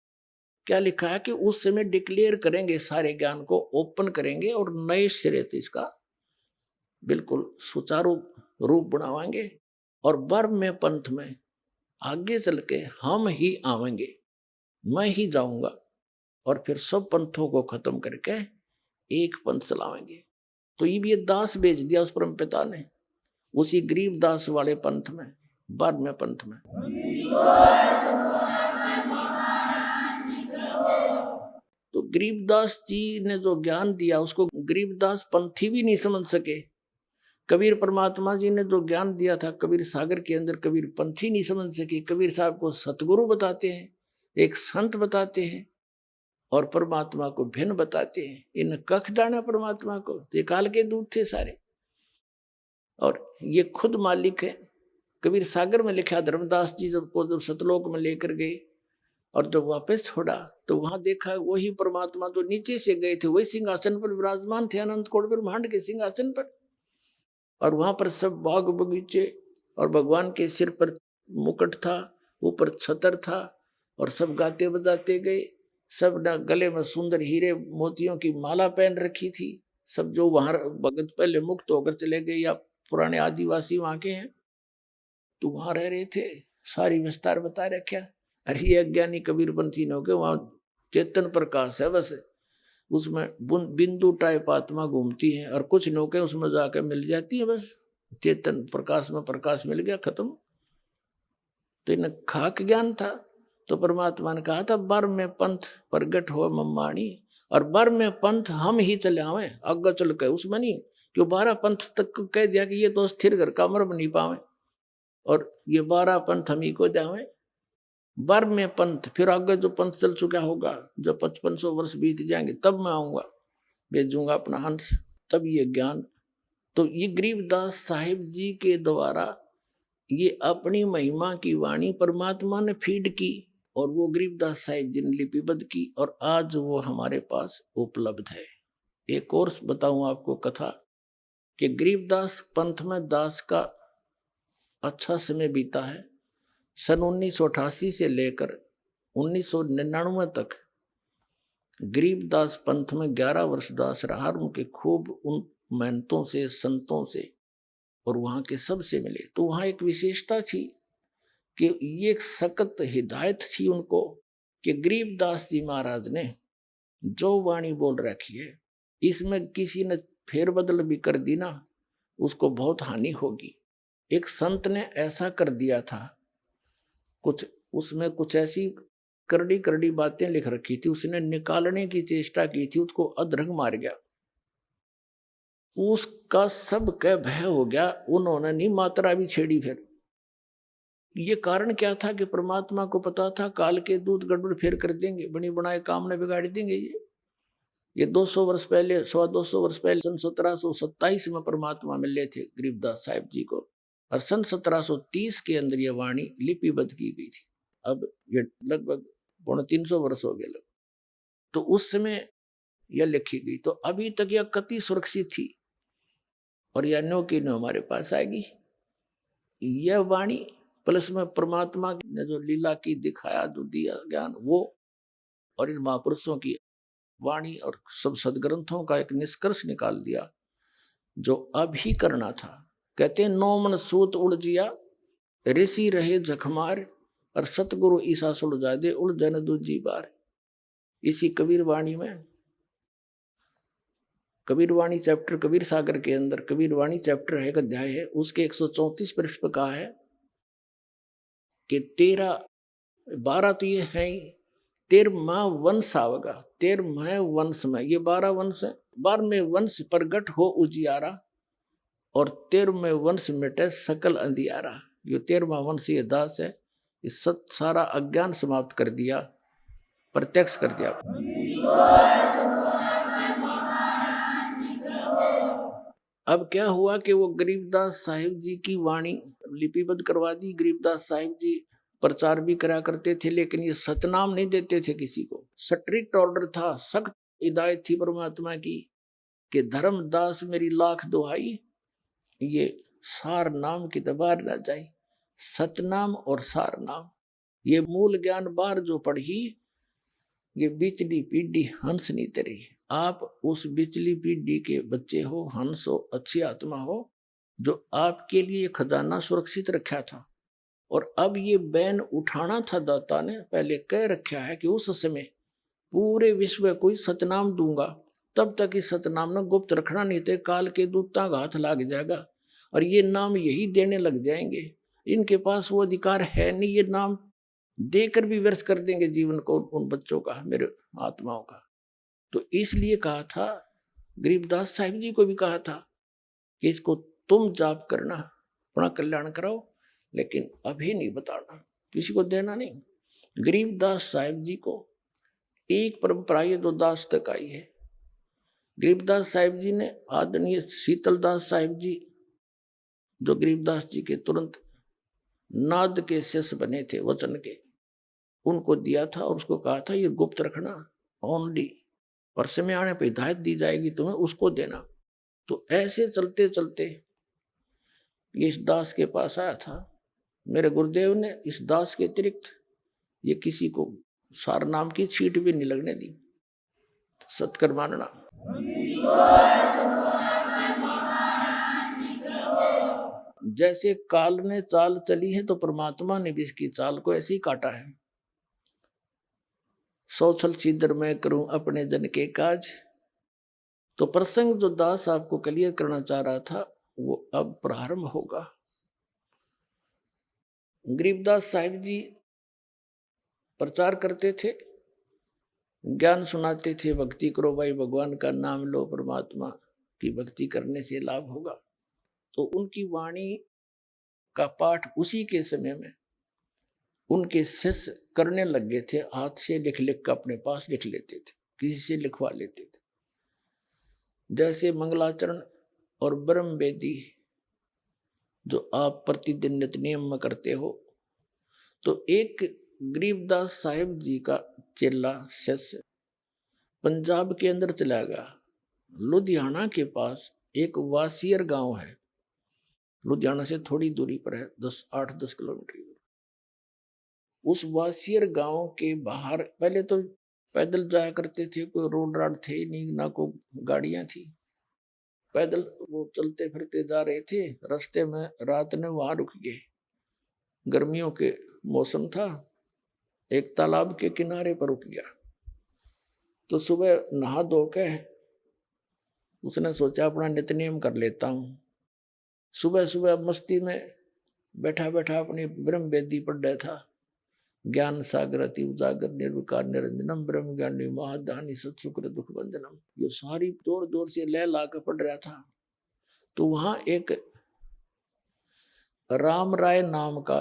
क्या लिखा है कि उस समय डिक्लेयर करेंगे, सारे ज्ञान को ओपन करेंगे और नए सिरे से इसका बिल्कुल सुचारू रूप बनावाएंगे। और बर में पंथ में आगे चल के हम ही आवेंगे, मैं ही जाऊंगा और फिर सब पंथों को खत्म करके एक पंथ चलावेंगे। तो ये दास भेज दिया उस परम पिता ने उसी गरीब दास वाले पंथ में, बर में पंथ में। तो गरीबदास जी ने जो ज्ञान दिया उसको गरीबदास पंथी भी नहीं समझ सके। कबीर परमात्मा जी ने जो ज्ञान दिया था कबीर सागर के अंदर कबीर पंथी नहीं समझ सके। कबीर साहब को सतगुरु बताते हैं, एक संत बताते हैं और परमात्मा को भिन्न बताते हैं। इन कख जाना परमात्मा को, ते काल के दूत थे सारे और ये खुद मालिक है। कबीर सागर में लिखा धर्मदास जी जब सतलोक में लेकर गए और जब वापस छोड़ा तो वहां देखा वही परमात्मा जो नीचे से गए थे वही सिंहासन पर विराजमान थे, अनंत कोट ब्रह्मांड के सिंहासन पर। और वहां पर सब बाग बगीचे और भगवान के सिर पर मुकुट था, ऊपर छतर था और सब गाते बजाते गए। सब न गले में सुंदर हीरे मोतियों की माला पहन रखी थी। सब जो वहां भगत पहले मुक्त होकर चले गए या पुराने आदिवासी वहां के हैं तो वहां रह रहे थे, सारी विस्तार बता रखा। अरे ये अज्ञानी कबीरपंथी ने हो गए, वहां चेतन प्रकाश है, बस उसमें बिंदु टाइप आत्मा घूमती है और कुछ नौके उसमें जाकर मिल जाती है, बस चेतन प्रकाश में प्रकाश मिल गया, खत्म। तो इन्हें खाक ज्ञान था। तो परमात्मा ने कहा था बर में पंथ प्रगट हो मम्माणी, और बर में पंथ हम ही चले आवे आगे चल के, उसमें नहीं क्यों 12 पंथ तक कह दिया कि ये तो स्थिर घर का मर्म नहीं पावे और ये 12 पंथ हम ही को जावे। बर में पंथ, फिर आगे जो पंथ चल चुका होगा, जब 5500 वर्ष बीत जाएंगे तब मैं आऊंगा, भेजूंगा अपना हंस, तब ये ज्ञान। तो ये गरीबदास साहिब जी के द्वारा ये अपनी महिमा की वाणी परमात्मा ने फीड की और वो गरीबदास साहिब जी ने लिपिबद्ध की और आज वो हमारे पास उपलब्ध है। एक और बताऊं आपको कथा कि गरीबदास पंथ में दास का अच्छा समय बीता है। सन 1988 से लेकर 1999 तक गरीबदास पंथ में 11 वर्ष दास रहा। उनके खूब उन महंतों से, संतों से और वहाँ के सब से मिले। तो वहाँ एक विशेषता थी कि ये सख्त हिदायत थी उनको कि गरीबदास जी महाराज ने जो वाणी बोल रखी है इसमें किसी ने फेरबदल भी कर दी ना उसको बहुत हानि होगी। एक संत ने ऐसा कर दिया था, कुछ उसमें कुछ ऐसी करड़ी करड़ी बातें लिख रखी थी, उसने निकालने की चेष्टा की थी, उसको अधरंग मार गया, उसका सब कह भय हो गया। उन्होंने नहीं मात्रा भी छेड़ी। फिर ये कारण क्या था कि परमात्मा को पता था काल के दूत गड़बड़ फेर कर देंगे, बनी बनाए काम ने बिगाड़ देंगे। ये 200 वर्ष पहले, 250 वर्ष पहले सन 1727 में परमात्मा मिले थे गरीबदास साहिब जी को और सन 1730 के अंदर ये वाणी लिपिबद्ध की गई थी। अब ये लगभग 350 वर्ष हो गए। तो उस समय यह लिखी गई, तो अभी तक यह कति सुरक्षित थी और यह नो की नो हमारे पास आएगी। यह वाणी प्लस में परमात्मा ने जो लीला की दिखाया, जो दिया ज्ञान, वो और इन महापुरुषों की वाणी और सब सदग्रंथों का एक निष्कर्ष निकाल दिया जो अभी करना था। कहते हैं 9 मन सूत उड़ जिया, ऋषि रहे जखमार, और सतगुरु ईसा सुलझा दे उलझन दूजी बार। इसी कबीर वाणी में, कबीर वाणी चैप्टर कबीर सागर के अंदर कबीर वाणी चैप्टर है, एक अध्याय है, उसके 134 पृष्ठ पर कहा है कि 12 तो ये है ही, 13वां वंश आवगा, 13वें वंश में, ये 12 वंश है, 12वें वंश प्रगट हो उजियारा और 13वें वंश मिटे सकल अंधियारा। ये 13वां वंश ये दास है, इस सारा अज्ञान समाप्त कर दिया, प्रत्यक्ष कर दिया। अब क्या हुआ कि वो गरीबदास साहिब जी की वाणी लिपिबद्ध करवा दी। गरीबदास साहिब जी प्रचार भी करा करते थे, लेकिन ये सतनाम नहीं देते थे किसी को। स्ट्रिक्ट ऑर्डर था, सख्त हिदायत थी परमात्मा की कि धर्मदास मेरी लाख दुहाई, ये सार नाम की दबार ना जाए। सतनाम और सार नाम, ये मूल ज्ञान बार जो पढ़ी, ये बिचली पीढ़ी हंस नहीं तरी। आप उस बिचली पीढ़ी के बच्चे हो, हंस हो, अच्छी आत्मा हो, जो आपके लिए खजाना सुरक्षित रखा था। और अब ये बैन उठाना था, दाता ने पहले कह रखा है कि उस समय पूरे विश्व को सतनाम दूंगा, तब तक इस सतनाम ने गुप्त रखना, नहीं तो काल के दूतां का हाथ लग जाएगा और ये नाम यही देने लग जाएंगे। इनके पास वो अधिकार है नहीं, ये नाम देकर भी व्यर्थ कर देंगे जीवन को उन बच्चों का, मेरे आत्माओं का। तो इसलिए कहा था, गरीबदास साहिब जी को भी कहा था कि इसको तुम जाप करना, अपना कल्याण कराओ, लेकिन अभी नहीं बताना, किसी को देना नहीं। गरीबदास साहिब जी को एक परंपरा ये 2 दास तक आई है। गरीबदास साहिब जी ने आदरणीय शीतलदास साहिब जी, जो गरीबदास जी के तुरंत नाद के शिष्य बने थे वचन के, उनको दिया था और उसको कहा था ये गुप्त रखना, ओनली और समय आने पर हिदायत दी जाएगी तुम्हें, उसको देना। तो ऐसे चलते चलते ये इस दास के पास आया था। मेरे गुरुदेव ने इस दास के अतिरिक्त ये किसी को सार नाम की छीट भी नहीं लगने दी। तो सत्कर मानना। जैसे काल ने चाल चली है, तो परमात्मा ने भी इसकी चाल को ऐसे ही काटा है। सौछल सीधर मैं करूं अपने जन के काज। तो प्रसंग जो दास आपको क्लियर करना चाह रहा था, वो अब प्रारंभ होगा। गरीबदास साहिब जी प्रचार करते थे, ज्ञान सुनाते थे, भक्ति करो भाई, भगवान का नाम लो, परमात्मा की भक्ति करने से लाभ होगा। तो उनकी वाणी का पाठ उसी के समय में उनके शिष्य करने लग गए थे। हाथ से लिख लिख कर अपने पास लिख लेते थे, किसी से लिखवा लेते थे। जैसे मंगलाचरण और ब्रह्म वेदी जो आप प्रतिदिन नित्य नियम में करते हो, तो एक गरीबदास साहिब जी का चेला शिष्य पंजाब के अंदर चला गया। लुधियाना के पास एक वासियर गांव है, लुधियाना से थोड़ी दूरी पर है, 8-10 किलोमीटर। उस वासियर गांव के बाहर पहले तो पैदल जाया करते थे, कोई रोड राड थे नहीं, ना कोई गाड़ियां थी, पैदल वो चलते फिरते जा रहे थे। रास्ते में रात में वहां रुक गए, गर्मियों के मौसम था, एक तालाब के किनारे पर रुक गया। तो सुबह नहा धो के उसने सोचा अपना नित्य नियम कर लेता हूं। सुबह सुबह मस्ती में बैठा बैठा अपनी ब्रह्म वेदी पढ़ रहा था। ज्ञान सागर अति उजागर निर्विकार निरंजनम ब्रह्म ज्ञानी महादानी सत्सुकर दुख बंधनम, ये सारी जोर जोर से लय ला कर पढ़ रहा था। तो वहां एक राम राय नाम का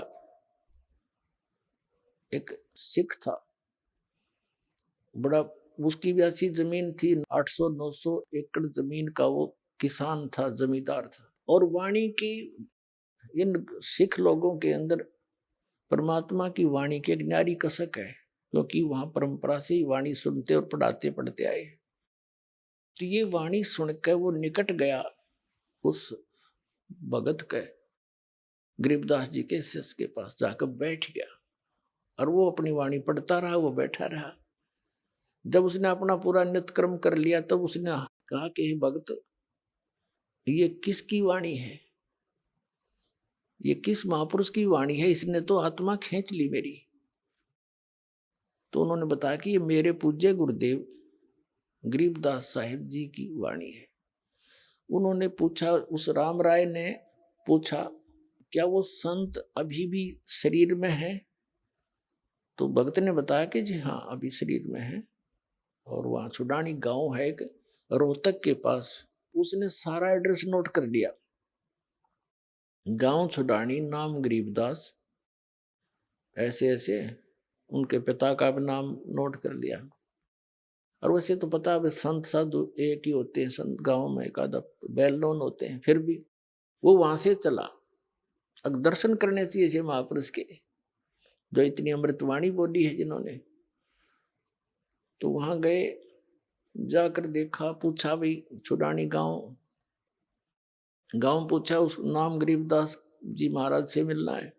एक सिख था, बड़ा, उसकी भी अच्छी जमीन थी, 800-900 एकड़ जमीन का वो किसान था, जमींदार था। और वाणी की इन सिख लोगों के अंदर परमात्मा की वाणी की एक न्यारी कसक है, क्योंकि वहां परंपरा से ही वाणी सुनते और पढ़ाते पढ़ते आए। तो ये वाणी सुनकर वो निकट गया उस भगत के, गरीबदास जी के शिष्य के पास जाकर बैठ गया और वो अपनी वाणी पढ़ता रहा, वो बैठा रहा। जब उसने अपना पूरा नित्य कर्म कर लिया, तब उसने कहा कि हे भगत, ये किसकी वाणी है? ये किस महापुरुष की वाणी है, इसने तो आत्मा खींच ली मेरी। तो उन्होंने बताया कि ये मेरे पूज्य गुरुदेव गरीबदास साहिब जी की वाणी है। उन्होंने पूछा, उस राम राय ने पूछा, क्या वो संत अभी भी शरीर में है? तो भक्त ने बताया कि जी हाँ, अभी शरीर में है। और वहां छुडानी गांव है एक, रोहतक के पास। उसने सारा एड्रेस नोट कर लिया, गांव छुडानी, नाम गरीबदास, ऐसे ऐसे उनके पिता का भी नाम नोट कर लिया। और वैसे तो पता है संत साधु एक ही होते हैं, संत गांव में एक आधा वेल नोन होते हैं, फिर भी वो वहां से चला। अब दर्शन करने चाहिए थे महापुरुष के, जो इतनी अमृतवाणी बोली है जिन्होंने। तो वहां गए, जाकर देखा, पूछा भाई छुडानी गांव पूछा, उस नाम गरीबदास जी महाराज से मिलना है।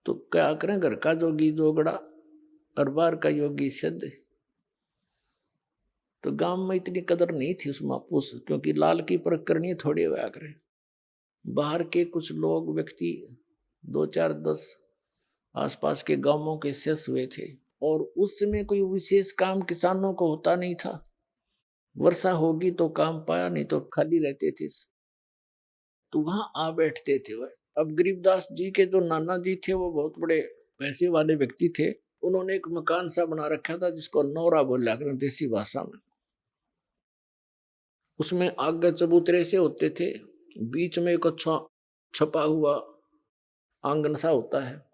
तो क्या करें, घर का जोगी जोगड़ा और बाहर का योगी सिद्ध। तो गांव में इतनी कदर नहीं थी उस महापुरुष, क्योंकि लाल की परख करनी थोड़ी हुआ करें। बाहर के कुछ लोग व्यक्ति 2-4-10 आसपास के गांवों के शेष हुए थे। और उस समय कोई विशेष काम किसानों को होता नहीं था। वर्षा होगी तो काम पाया, नहीं तो खाली रहते थे। तो वहां आ बैठते थे वह। अब गरीबदास जी के जो नाना जी थे वो बहुत बड़े पैसे वाले व्यक्ति थे। उन्होंने एक मकान सा बना रखा था जिसको नौरा बोला कर देसी भाषा में। उसमें आगे चबूतरे से होते थे, बीच में एक अच्छा छपा हुआ आंगन सा होता है।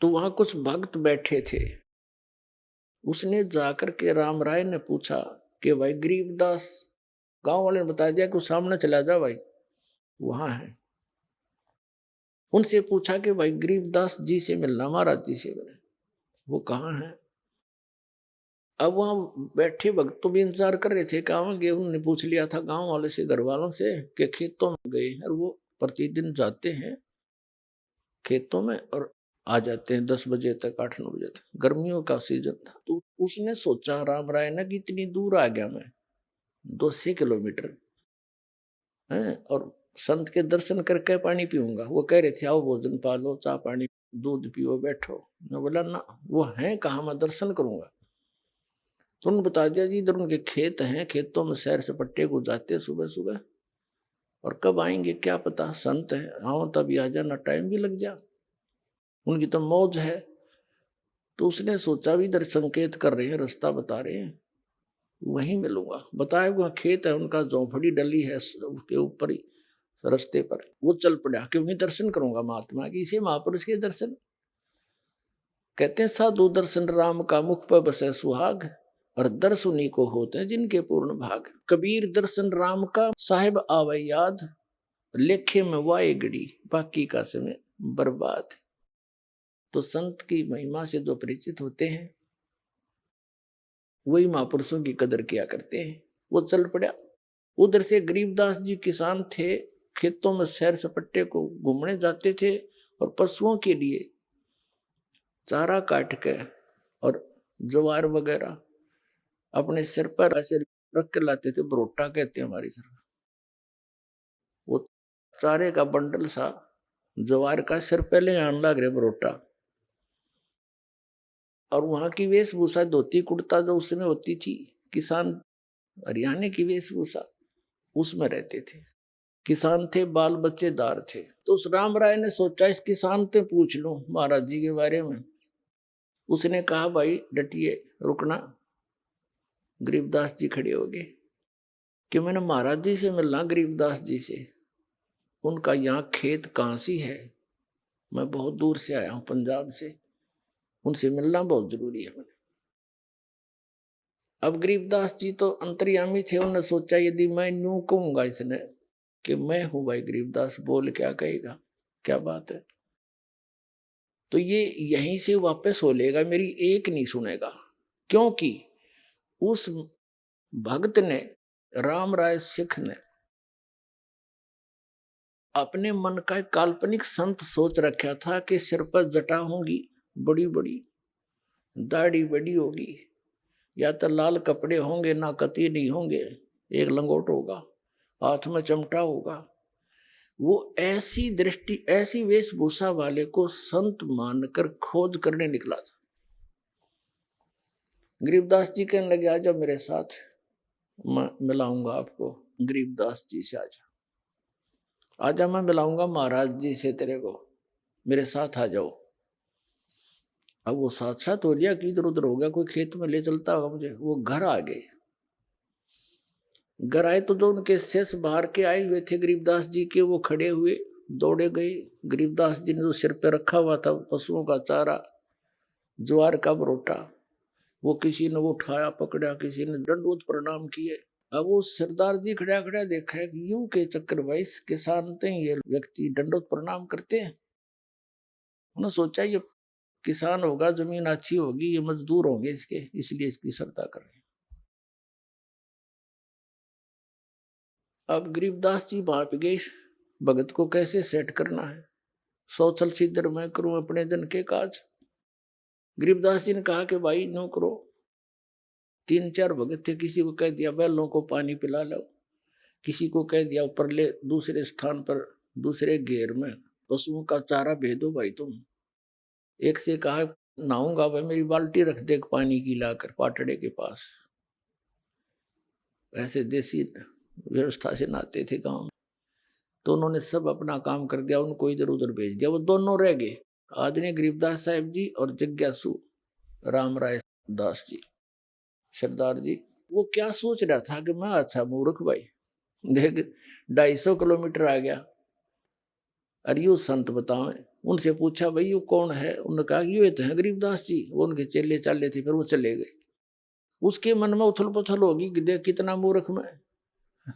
तो वहां कुछ भक्त बैठे थे। उसने जाकर के राम राय ने पूछा कि भाई गरीबदास, गांव वाले ने बता दिया कि सामने चला जा भाई, वहां है। उनसे पूछा कि भाई गरीबदास जी से मिलना, महाराज जी से मिलना। वो कहाँ है? अब वहां बैठे भक्त तो भी इंतजार कर रहे थे, कहाँ गए। उन्होंने पूछ लिया था गांव वाले से, घर वालों से, कि खेतों में गए। और वो प्रतिदिन जाते हैं खेतों में और आ जाते हैं 10 बजे तक, 8-9 बजे तक। गर्मियों का सीजन था। तो उसने सोचा राम राय ने कि इतनी दूर आ गया मैं, 200 किलोमीटर है, और संत के दर्शन करके पानी पीऊंगा। वो कह रहे थे आओ भोजन पालो, चाय पानी, दूध पियो, बैठो। मैं बोला ना, वो है कहाँ, मैं दर्शन करूंगा। तो उन्होंने बता दिया जी इधर उनके खेत हैं, खेतों में सैर सपट्टे को जाते सुबह सुबह, और कब आएंगे क्या पता, संत है, आओ तभी आ जाना, टाइम भी लग जा, उनकी तो मौज है। तो उसने सोचा भी इधर संकेत कर रहे हैं, रास्ता बता रहे हैं, वहीं मिलूंगा। बताया वहाँ खेत है उनका, झोंपड़ी डली है उसके ऊपर ही रास्ते पर। वो चल पड़ा कि वहीं दर्शन करूंगा महात्मा के, इसे महापुरुष के दर्शन कहते हैं। साधु दर्शन राम का, मुख पर बसे सुहाग, और दर्श उन्हीं को होते हैं जिनके पूर्ण भाग। कबीर दर्शन राम का, साहिब आवे याद, लेखे में वाए गड़ी, बाकी का समय बर्बाद। तो संत की महिमा से जो परिचित होते हैं वही महापुरुषों की कदर किया करते हैं। वो चल पड़ा। उधर से गरीबदास जी किसान थे, खेतों में सैर सपट्टे को घूमने जाते थे, और पशुओं के लिए चारा काट के और ज्वार वगैरह अपने सिर पर ऐसे रख के लाते थे। बरोटा कहते हैं हमारी तरफ। वो चारे का बंडल सा ज्वार का सिर पहले आने लग रहे बरोटा। और वहां की वेशभूषा धोती कुर्ता जो उसमें होती थी, किसान हरियाणा की वेशभूषा, उसमें रहते थे। किसान थे, बाल बच्चेदार थे। तो उस राम राय ने सोचा इस किसान से पूछ लूं महाराज जी के बारे में। उसने कहा भाई डटिए, रुकना। गरीबदास जी खड़े हो गए कि मैंने महाराज जी से मिलना, गरीबदास जी से। उनका यहाँ खेत कांसी है, मैं बहुत दूर से आया हूं पंजाब से, उनसे मिलना बहुत जरूरी है मैंने। अब गरीबदास जी तो अंतर्यामी थे। उन्होंने सोचा यदि मैं यूं कहूंगा इसने कि मैं हूं भाई गरीबदास, बोल क्या कहेगा, क्या बात है। तो ये यहीं से वापस हो लेगा, मेरी एक नहीं सुनेगा। क्योंकि उस भक्त ने, राम राय सिख ने, अपने मन का एक काल्पनिक संत सोच रखा था कि सिर पर जटा होंगी बड़ी बड़ी, दाढ़ी बड़ी होगी, या तो लाल कपड़े होंगे, ना कती नहीं होंगे, एक लंगोट होगा, हाथ में चमटा होगा। वो ऐसी दृष्टि, ऐसी वेशभूषा वाले को संत मानकर खोज करने निकला था। गरीबदास जी कहने लगे, आजा मेरे साथ, मैं मिलाऊंगा आपको गरीबदास जी से। आजा मैं मिलाऊंगा महाराज जी से तेरे को, मेरे साथ आ जाओ। अब वो साथ साथ हो लिया कि इधर उधर हो गया, कोई खेत में ले चलता होगा मुझे। वो घर आ गए। घर आए तो जो उनके शेष बाहर के आए हुए थे गरीबदास जी के, वो खड़े हुए, दौड़े गए। गरीबदास जी ने जो सिर पे रखा हुआ था पशुओं का चारा, ज्वार का बरोटा, वो किसी ने उठाया पकड़ा, किसी ने दंडवत प्रणाम किए। अब वो सरदार जी खड़ा खड़ा देखा कि यूं के चक्कर भाई किसान थे, ये व्यक्ति दंडवत प्रणाम करते हैं। उन्होंने सोचा ये किसान होगा, जमीन अच्छी होगी, ये मजदूर होंगे इसके, इसलिए इसकी श्रद्धा कर रहे हैं। अब गरीबदास जी वहां पे गए, भगत को कैसे सेट करना है। सोचल सिद्धर मैं करूं अपने जन के काज। गरीबदास जी ने कहा कि भाई नो करो। 3-4 भगत थे, किसी को कह दिया बैलों को पानी पिला लो, किसी को कह दिया ऊपर ले दूसरे स्थान पर दूसरे घेर में पशुओं का चारा भेदो भाई तुम। एक से कहा नहाऊंगा भाई, मेरी बाल्टी रख दे पानी की लाकर पाटड़े के पास। ऐसे देसी व्यवस्था से नहाते थे गांव में। तो उन्होंने सब अपना काम कर दिया, उनको इधर उधर भेज दिया। वो दोनों रह गए, आदरणीय गरीबदास साहिब जी और जिज्ञासु राम राय दास जी सरदार जी। वो क्या सोच रहा था कि मैं अच्छा मूर्ख भाई, देख 250 किलोमीटर आ गया, अरे यू संत बताओ। उनसे पूछा भाई यू कौन है, उन्होंने कहा ये तो है गरीबदास जी। वो उनके चेले चाले थे, फिर वो चले गए। उसके मन में उथल पुथल होगी कि देख कितना मूर्ख मैं,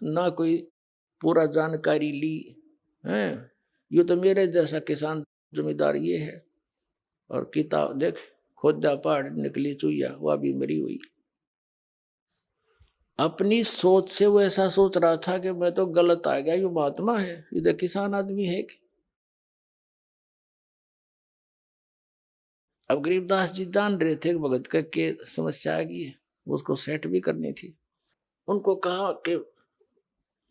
ना कोई पूरा जानकारी ली है। ये तो मेरे जैसा किसान जमींदार ये है, और किताब देख खोदा पहाड़ निकली चुईया, वह भी मरी हुई। अपनी सोच से वो ऐसा सोच रहा था कि मैं तो गलत आ गया, ये महात्मा है, ये तो किसान आदमी है कि। अब गरीबदास जी जान रहे थे भगत का के समस्या आ गई है, उसको सेट भी करनी थी। उनको कहा कि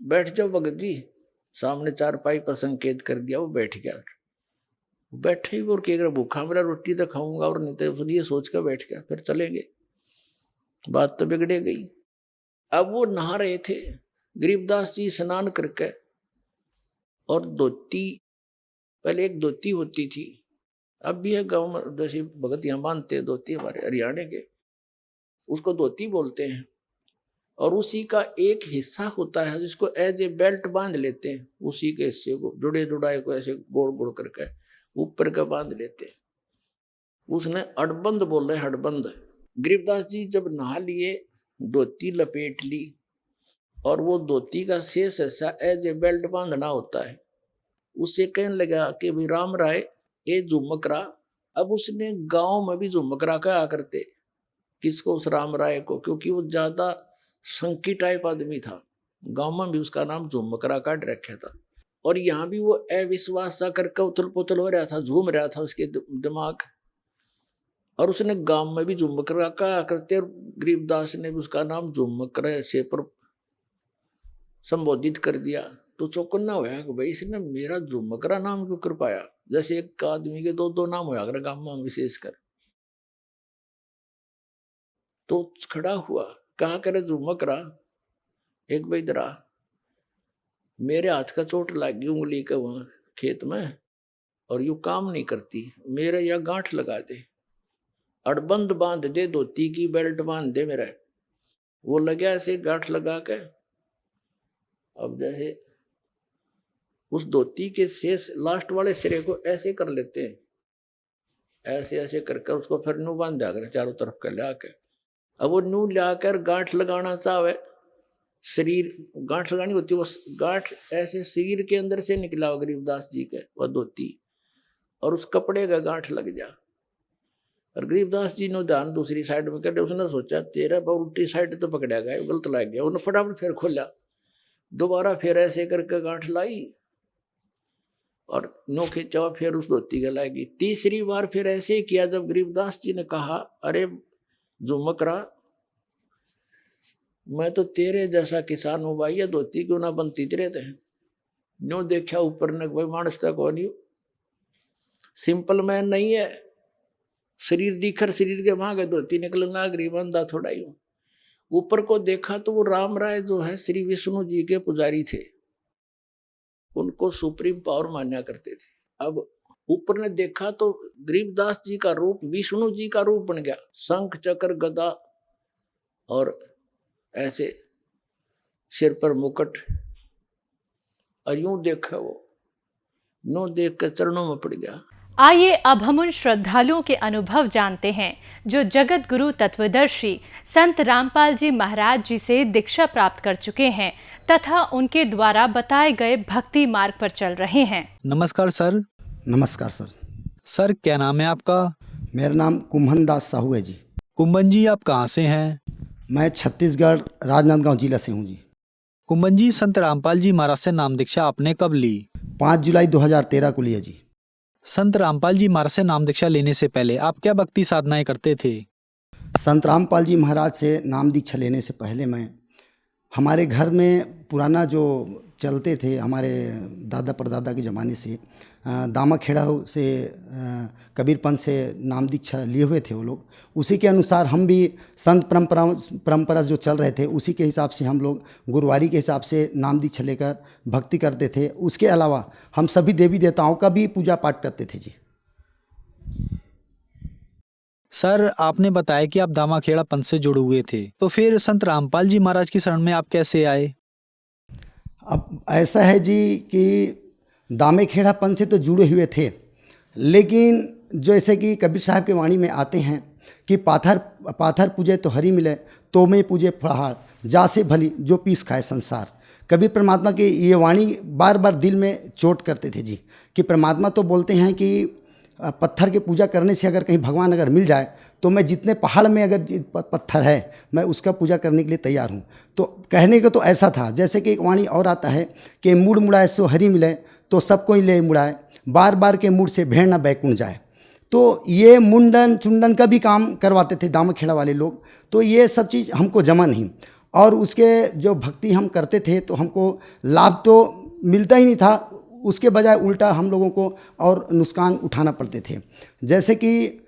बैठ जाओ भगत जी, सामने चारपाई पर संकेत कर दिया, वो बैठ गया। बैठे ही और कि अगर भूखा मेरा रोटी तो खाऊंगा, और नहीं तो ये सोच कर बैठ गया, फिर चलेंगे। बात तो बिगड़े गई। अब वो नहा रहे थे, गरीबदास जी स्नान करके, और धोती, पहले एक धोती होती थी, अब भी है गाँव में, जैसे भगत यहाँ बांधते हैं धोती हमारे हरियाणा के, उसको धोती बोलते हैं। और उसी का एक हिस्सा होता है जिसको एज ए बेल्ट बांध लेते हैं, उसी के हिस्से को जुड़े जुड़ाए को ऐसे गोड़ गोड़ करके ऊपर का बांध लेते हैं। उसने अड़बंद बोल रहे, हड़बंद। गरीबदास जी जब नहा लिए, धोती लपेट ली, और वो धोती का शेष हिस्सा एज ए बेल्ट बांधना होता है, उससे कहने लगा कि भाई राम राय ये झुमकरा। अब उसने गांव में भी झुमकरा कहा करते, किसको, उस राम राय को, क्योंकि वो ज्यादा संकी टाइप आदमी था। गांव में भी उसका नाम झुमकरा काट रखा था। और यहाँ भी वो अविश्वास सा करके उथल पुथल हो रहा था, झूम रहा था उसके दिमाग। और उसने गांव में भी झुमकरा कहा करते, और गरीबदास ने भी उसका नाम झुमकरा से पर संबोधित कर दिया। तो चौकन्ना होया कि भाई इसने मेरा झुमकरा नाम क्यों कर पाया, जैसे एक आदमी के 2-2 नाम होया कर गांव में विशेषकर। तो खड़ा हुआ, कहा करे झुमकरा एक बैदरा, मेरे हाथ का चोट लग गई उंगली के वहां खेत में, और यू काम नहीं करती, मेरे या गांठ लगा दे, अड़बंद बांध दे, धोती की बेल्ट बांध दे मेरा। वो लगा ऐसे गांठ लगा के। अब जैसे उस धोती के शेष लास्ट वाले सिरे को ऐसे कर लेते हैं, ऐसे ऐसे करके उसको फिर नू बांध दिया कर चारों तरफ कर ला के। अब वो नू लाकर गांठ लगाना चाहे, शरीर गांठ लगानी होती है, वो गांठ ऐसे शरीर के अंदर से निकला हो गरीबदास जी के, वह धोती, और उस कपड़े का गांठ लग जा। और गरीबदास जी ने ध्यान दूसरी साइड में कर, उसने सोचा तेरा उल्टी साइड तो पकड़ा गया, गलत लग गया। उन्होंने फटाफट फिर खोला, दोबारा फिर ऐसे करके गांठ लाई, और नो खींचा, फिर उस धोती का लाएगी। तीसरी बार फिर ऐसे ही किया, जब गरीबदास जी ने कहा अरे झुमकरा मैं तो तेरे जैसा किसान हूँ भाई, ये धोती क्यों ना बनती तेरे थे। न्यू देखा ऊपर ने भाई मानस तक हो नहीं, सिंपल मैन नहीं है। शरीर दिखर शरीर के भागे धोती निकल नागरी बंदा थोड़ा ही। ऊपर को देखा तो वो राम राय जो है श्री विष्णु जी के पुजारी थे, उनको सुप्रीम पावर मान्या करते थे। अब ऊपर ने देखा तो गरीबदास जी का रूप विष्णु जी का रूप बन गया, शंख चक्र गदा और ऐसे सिर पर मुकुट। और यूं देखा वो, नो देख कर चरणों में पड़ गया। आइए अब हम उन श्रद्धालुओं के अनुभव जानते हैं जो जगत गुरु तत्वदर्शी संत रामपाल जी महाराज जी से दीक्षा प्राप्त कर चुके हैं तथा उनके द्वारा बताए गए भक्ति मार्ग पर चल रहे हैं। नमस्कार सर। नमस्कार सर। सर क्या नाम है आपका? मेरा नाम कुम्भन दास साहू है जी। कुंभन जी आप कहाँ से हैं? मैं छत्तीसगढ़ राजनांदगांव जिला से हूँ जी। कुंभन जी संत रामपाल जी महाराज से नाम दीक्षा आपने कब ली? 5 जुलाई 2013 को लिया जी। संत रामपाल जी महाराज से नाम दीक्षा लेने से पहले आप क्या भक्ति साधनाएं करते थे? संत रामपाल जी महाराज से नाम दीक्षा लेने से पहले मैं हमारे घर में पुराना जो चलते थे हमारे दादा परदादा के ज़माने से दामा खेड़ा से कबीरपंथ से नाम दीक्षा लिए हुए थे वो लोग। उसी के अनुसार हम भी संत परंपरा जो चल रहे थे उसी के हिसाब से हम लोग गुरुवारी के हिसाब से नाम दीक्षा लेकर भक्ति करते थे। उसके अलावा हम सभी देवी देवताओं का भी पूजा पाठ करते थे जी। सर आपने बताया कि आप दामाखेड़ा पंथ से जुड़े हुए थे, तो फिर संत रामपाल जी महाराज की शरण में आप कैसे आए? अब ऐसा है जी कि दामेखेड़ा पंथ से तो जुड़े हुए थे, लेकिन जैसे कि कबीर साहब के वाणी में आते हैं कि पाथर पूजे तो हरि मिले, तो मैं पूजे फलाहार, जा से भली जो पीस खाए संसार। कबीर परमात्मा की ये वाणी बार बार दिल में चोट करते थे जी, कि परमात्मा तो बोलते हैं कि पत्थर की पूजा करने से अगर कहीं भगवान अगर मिल जाए तो मैं जितने पहाड़ में अगर पत्थर है मैं उसका पूजा करने के लिए तैयार हूँ। तो कहने को तो ऐसा था, जैसे कि एक वाणी और आता है कि मुड़ मुड़ाए सो हरि मिले, तो सबको ही ले मुड़ाए, बार बार के मुड़ से भेड़ न बैकुंठ जाए। तो ये मुंडन चुंडन का भी काम करवाते थे दामाखेड़ा वाले लोग। तो ये सब चीज़ हमको जमा नहीं, और उसके जो भक्ति हम करते थे तो हमको लाभ तो मिलता ही नहीं था, उसके बजाय उल्टा हम लोगों को और नुकसान उठाना पड़ते थे। जैसे कि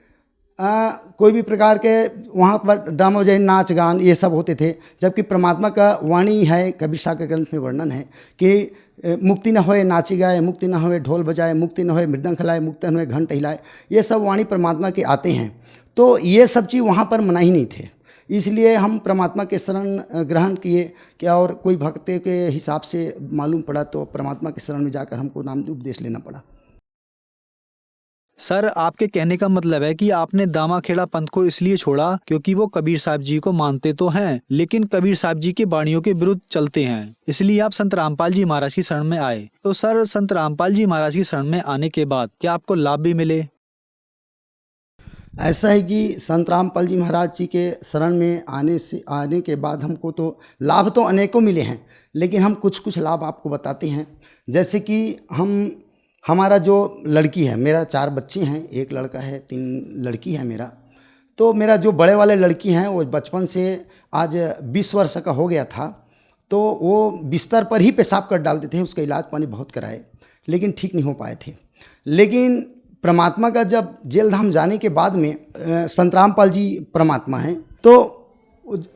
कोई भी प्रकार के वहाँ पर ड्रामा जैसे नाच गान ये सब होते थे, जबकि परमात्मा का वाणी है, कबीर साहब के ग्रंथ में वर्णन है कि मुक्ति न होए नाची गाए, मुक्ति न होए ढोल बजाए, मुक्ति न होए मृदंग खिलाए, मुक्ति न होए घंट हिलाए। ये सब वाणी परमात्मा के आते हैं। तो ये सब चीज़ वहाँ पर मना ही नहीं थे, इसलिए हम परमात्मा के शरण ग्रहण किए क्या, और कोई भक्त के हिसाब से मालूम पड़ा तो परमात्मा के शरण में जाकर हमको नाम उपदेश लेना पड़ा। सर आपके कहने का मतलब है कि आपने दामाखेड़ा पंथ को इसलिए छोड़ा क्योंकि वो कबीर साहब जी को मानते तो हैं लेकिन कबीर साहब जी की वाणियों के विरुद्ध चलते हैं, इसलिए आप संत रामपाल जी महाराज की शरण में आए। तो सर संत रामपाल जी महाराज की शरण में आने के बाद क्या आपको लाभ भी मिले? ऐसा है कि संत रामपाल जी महाराज जी के शरण में आने के बाद हमको तो लाभ तो अनेकों मिले हैं, लेकिन हम कुछ लाभ आपको बताते हैं। जैसे कि हमारा जो लड़की है, मेरा 4 बच्चे हैं, 1 लड़का है 3 लड़की है मेरा। तो मेरा जो बड़े वाले लड़की हैं वो बचपन से आज 20 वर्ष का हो गया था, तो वो बिस्तर पर ही पेशाब कर डालते थे। उसका इलाज पानी बहुत कराए लेकिन ठीक नहीं हो पाए थे। लेकिन परमात्मा का जब जेल धाम जाने के बाद में संत रामपाल जी परमात्मा हैं, तो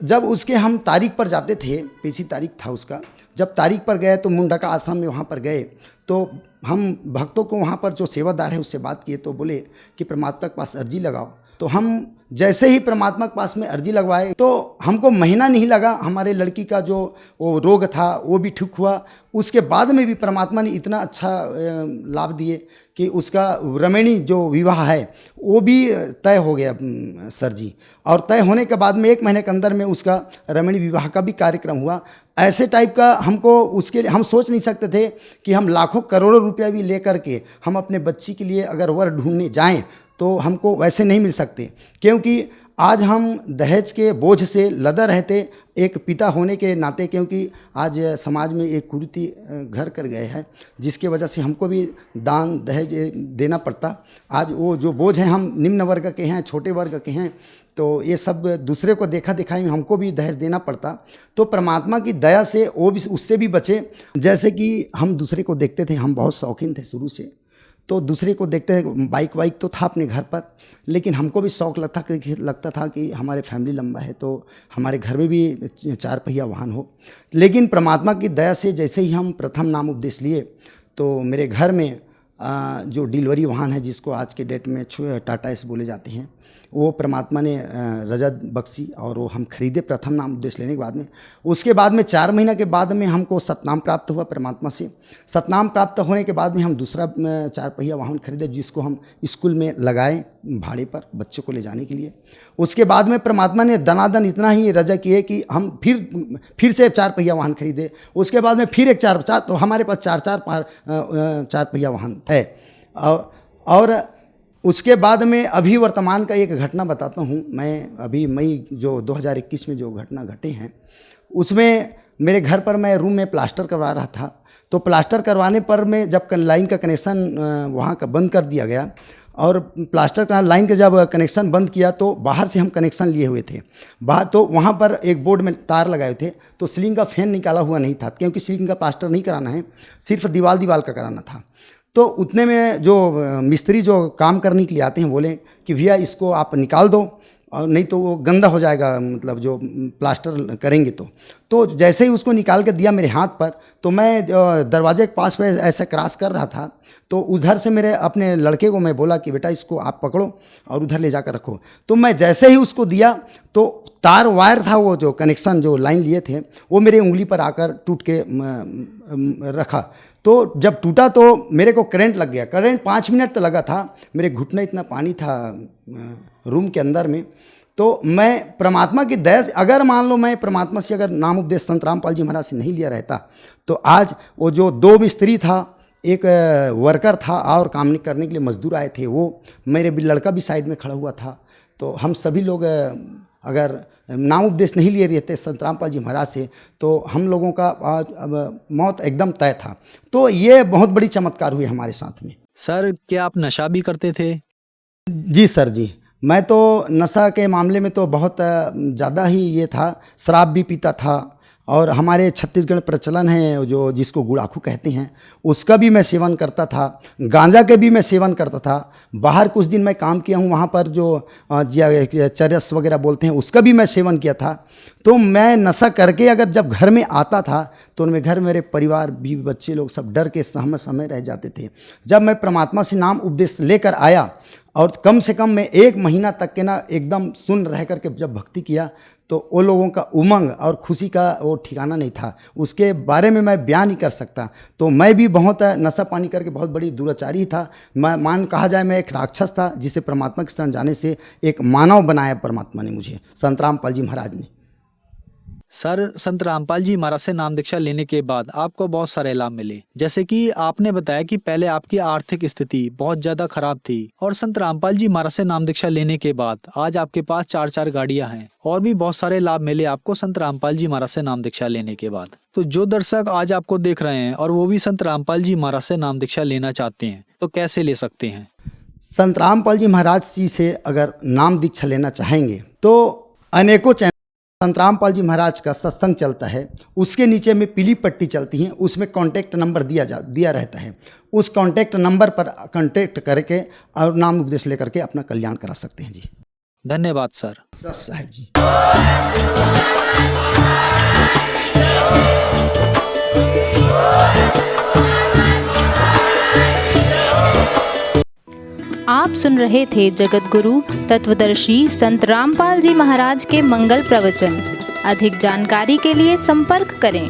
जब उसके हम तारीख पर जाते थे, पिछली तारीख था उसका, जब तारीख पर गए तो मुंडका आश्रम में वहाँ पर गए तो हम भक्तों को वहाँ पर जो सेवादार है उससे बात किए, तो बोले कि परमात्मा के पास अर्जी लगाओ। तो हम जैसे ही परमात्मा के पास में अर्जी लगवाए तो हमको महीना नहीं लगा, हमारे लड़की का जो वो रोग था वो भी ठीक हुआ। उसके बाद में भी परमात्मा ने इतना अच्छा लाभ दिए कि उसका रमणी जो विवाह है वो भी तय हो गया सर जी। और तय होने के बाद में 1 महीने के अंदर में उसका रमणी विवाह का भी कार्यक्रम हुआ। ऐसे टाइप का हमको उसके लिए हम सोच नहीं सकते थे कि हम लाखों करोड़ों रुपया भी लेकर के हम अपने बच्ची के लिए अगर वर ढूंढने जाएं तो हमको वैसे नहीं मिल सकते, क्योंकि आज हम दहेज के बोझ से लदा रहते एक पिता होने के नाते, क्योंकि आज समाज में एक कुरीति घर कर गए हैं जिसके वजह से हमको भी दान दहेज देना पड़ता। आज वो जो बोझ है, हम निम्न वर्ग के हैं, छोटे वर्ग के हैं, तो ये सब दूसरे को देखा दिखाई में हमको भी दहेज देना पड़ता। तो परमात्मा की दया से वो भी उससे भी बचे। जैसे कि हम दूसरे को देखते थे, हम बहुत शौकीन थे शुरू से, तो दूसरे को देखते थे, बाइक वाइक तो था अपने घर पर, लेकिन हमको भी शौक लगता था कि हमारे फैमिली लंबा है तो हमारे घर में भी 4 पहिया वाहन हो। लेकिन परमात्मा की दया से जैसे ही हम प्रथम नाम उपदेश लिए तो मेरे घर में जो डिलीवरी वाहन है, जिसको आज के डेट में टाटा एस बोले जाते हैं, वो परमात्मा ने रजत बख्शी और वो हम खरीदे प्रथम नाम उपदेश लेने के बाद में। उसके बाद में 4 महीना के बाद में हमको सतनाम प्राप्त हुआ परमात्मा से। सतनाम प्राप्त होने के बाद में हम दूसरा 4 पहिया वाहन खरीदे, जिसको हम स्कूल में लगाए भाड़े पर बच्चों को ले जाने के लिए। उसके बाद में परमात्मा ने दनादन इतना ही रजा किए कि हम फिर से 4 पहिया वाहन खरीदे। उसके बाद में फिर एक 4 तो हमारे पास 4 पहिया वाहन है। और उसके बाद में अभी वर्तमान का एक घटना बताता हूँ। मैं अभी मई जो 2021 में जो घटना घटे हैं, उसमें मेरे घर पर मैं रूम में प्लास्टर करवा रहा था। तो प्लास्टर करवाने पर मैं जब लाइन का कनेक्शन वहाँ का बंद कर दिया गया, और प्लास्टर का लाइन का जब कनेक्शन बंद किया तो बाहर से हम कनेक्शन लिए हुए थे बाहर, तो वहाँ पर एक बोर्ड में तार लगाए थे, तो सीलिंग का फैन निकाला हुआ नहीं था, क्योंकि सीलिंग का प्लास्टर नहीं कराना है, सिर्फ दीवार का कराना था। तो उतने में जो मिस्त्री जो काम करने के लिए आते हैं बोले कि भैया इसको आप निकाल दो, और नहीं तो वो गंदा हो जाएगा, मतलब जो प्लास्टर करेंगे तो जैसे ही उसको निकाल के दिया मेरे हाथ पर, तो मैं दरवाजे के पास पे ऐसे क्रॉस कर रहा था, तो उधर से मेरे अपने लड़के को मैं बोला कि बेटा इसको आप पकड़ो और उधर ले जाकर रखो। तो मैं जैसे ही उसको दिया तो तार वायर था, वो जो कनेक्शन जो लाइन लिए थे वो मेरे उंगली पर आकर टूट के रखा। तो जब टूटा तो मेरे को करंट लग गया। करंट 5 मिनट तो लगा था, मेरे घुटने इतना पानी था रूम के अंदर में। तो मैं परमात्मा की दया से, अगर मान लो मैं परमात्मा से अगर नाम उपदेश संत रामपाल जी महाराज से नहीं लिया रहता, तो आज वो जो 2 मिस्त्री था, एक वर्कर था और काम करने के लिए मजदूर आए थे, वो मेरे भी लड़का भी साइड में खड़ा हुआ था। तो हम सभी लोग अगर नाम उपदेश नहीं लिए रहते संत रामपाल जी महाराज से, तो हम लोगों का मौत एकदम तय था। तो ये बहुत बड़ी चमत्कार हुई हमारे साथ में। सर, क्या आप नशा भी करते थे? जी सर जी, मैं तो नशा के मामले में तो बहुत ज़्यादा ही ये था, शराब भी पीता था, और हमारे छत्तीसगढ़ प्रचलन है जो जिसको गुड़ाखू कहते हैं, उसका भी मैं सेवन करता था, गांजा के भी मैं सेवन करता था। बाहर कुछ दिन मैं काम किया हूँ, वहाँ पर जो चरस वगैरह बोलते हैं उसका भी मैं सेवन किया था। तो मैं नशा करके अगर जब घर में आता था तो उनमें घर मेरे परिवार भी बच्चे लोग सब डर के समय रह जाते थे। जब मैं परमात्मा से नाम उपदेश लेकर आया और कम से कम मैं 1 महीना तक के ना एकदम सुन रह करके जब भक्ति किया, तो वो लोगों का उमंग और खुशी का वो ठिकाना नहीं था, उसके बारे में मैं बयान नहीं कर सकता। तो मैं भी बहुत नशा पानी करके बहुत बड़ी दुराचारी था। मैं कहा जाए मैं एक राक्षस था, जिसे परमात्मा के शरण जाने से एक मानव बनाया परमात्मा ने मुझे, संत रामपाल जी महाराज ने। सर, संत रामपाल जी महाराज से नाम दीक्षा लेने के बाद आपको बहुत सारे लाभ मिले, जैसे कि आपने बताया कि पहले आपकी आर्थिक स्थिति बहुत ज्यादा खराब थी, और संत रामपाल जी महाराज से नाम दीक्षा लेने के बाद आज आपके पास 4 गाड़ियां हैं, और भी बहुत सारे लाभ मिले आपको संत रामपाल जी महाराज से नाम दीक्षा लेने के बाद। तो जो दर्शक आज आपको देख रहे हैं और वो भी संत रामपाल जी महाराज से नाम दीक्षा लेना चाहते हैं, तो कैसे ले सकते हैं? संत रामपाल जी महाराज जी से अगर नाम दीक्षा लेना चाहेंगे तो अनेकों संत रामपाल जी महाराज का सत्संग चलता है, उसके नीचे में पीली पट्टी चलती है, उसमें कॉन्टैक्ट नंबर दिया रहता है। उस कॉन्टैक्ट नंबर पर कॉन्टैक्ट करके और नाम उपदेश लेकर के अपना कल्याण करा सकते हैं जी। धन्यवाद सर। साहब जी। आप सुन रहे थे जगत गुरु तत्वदर्शी संत रामपाल जी महाराज के मंगल प्रवचन। अधिक जानकारी के लिए संपर्क करें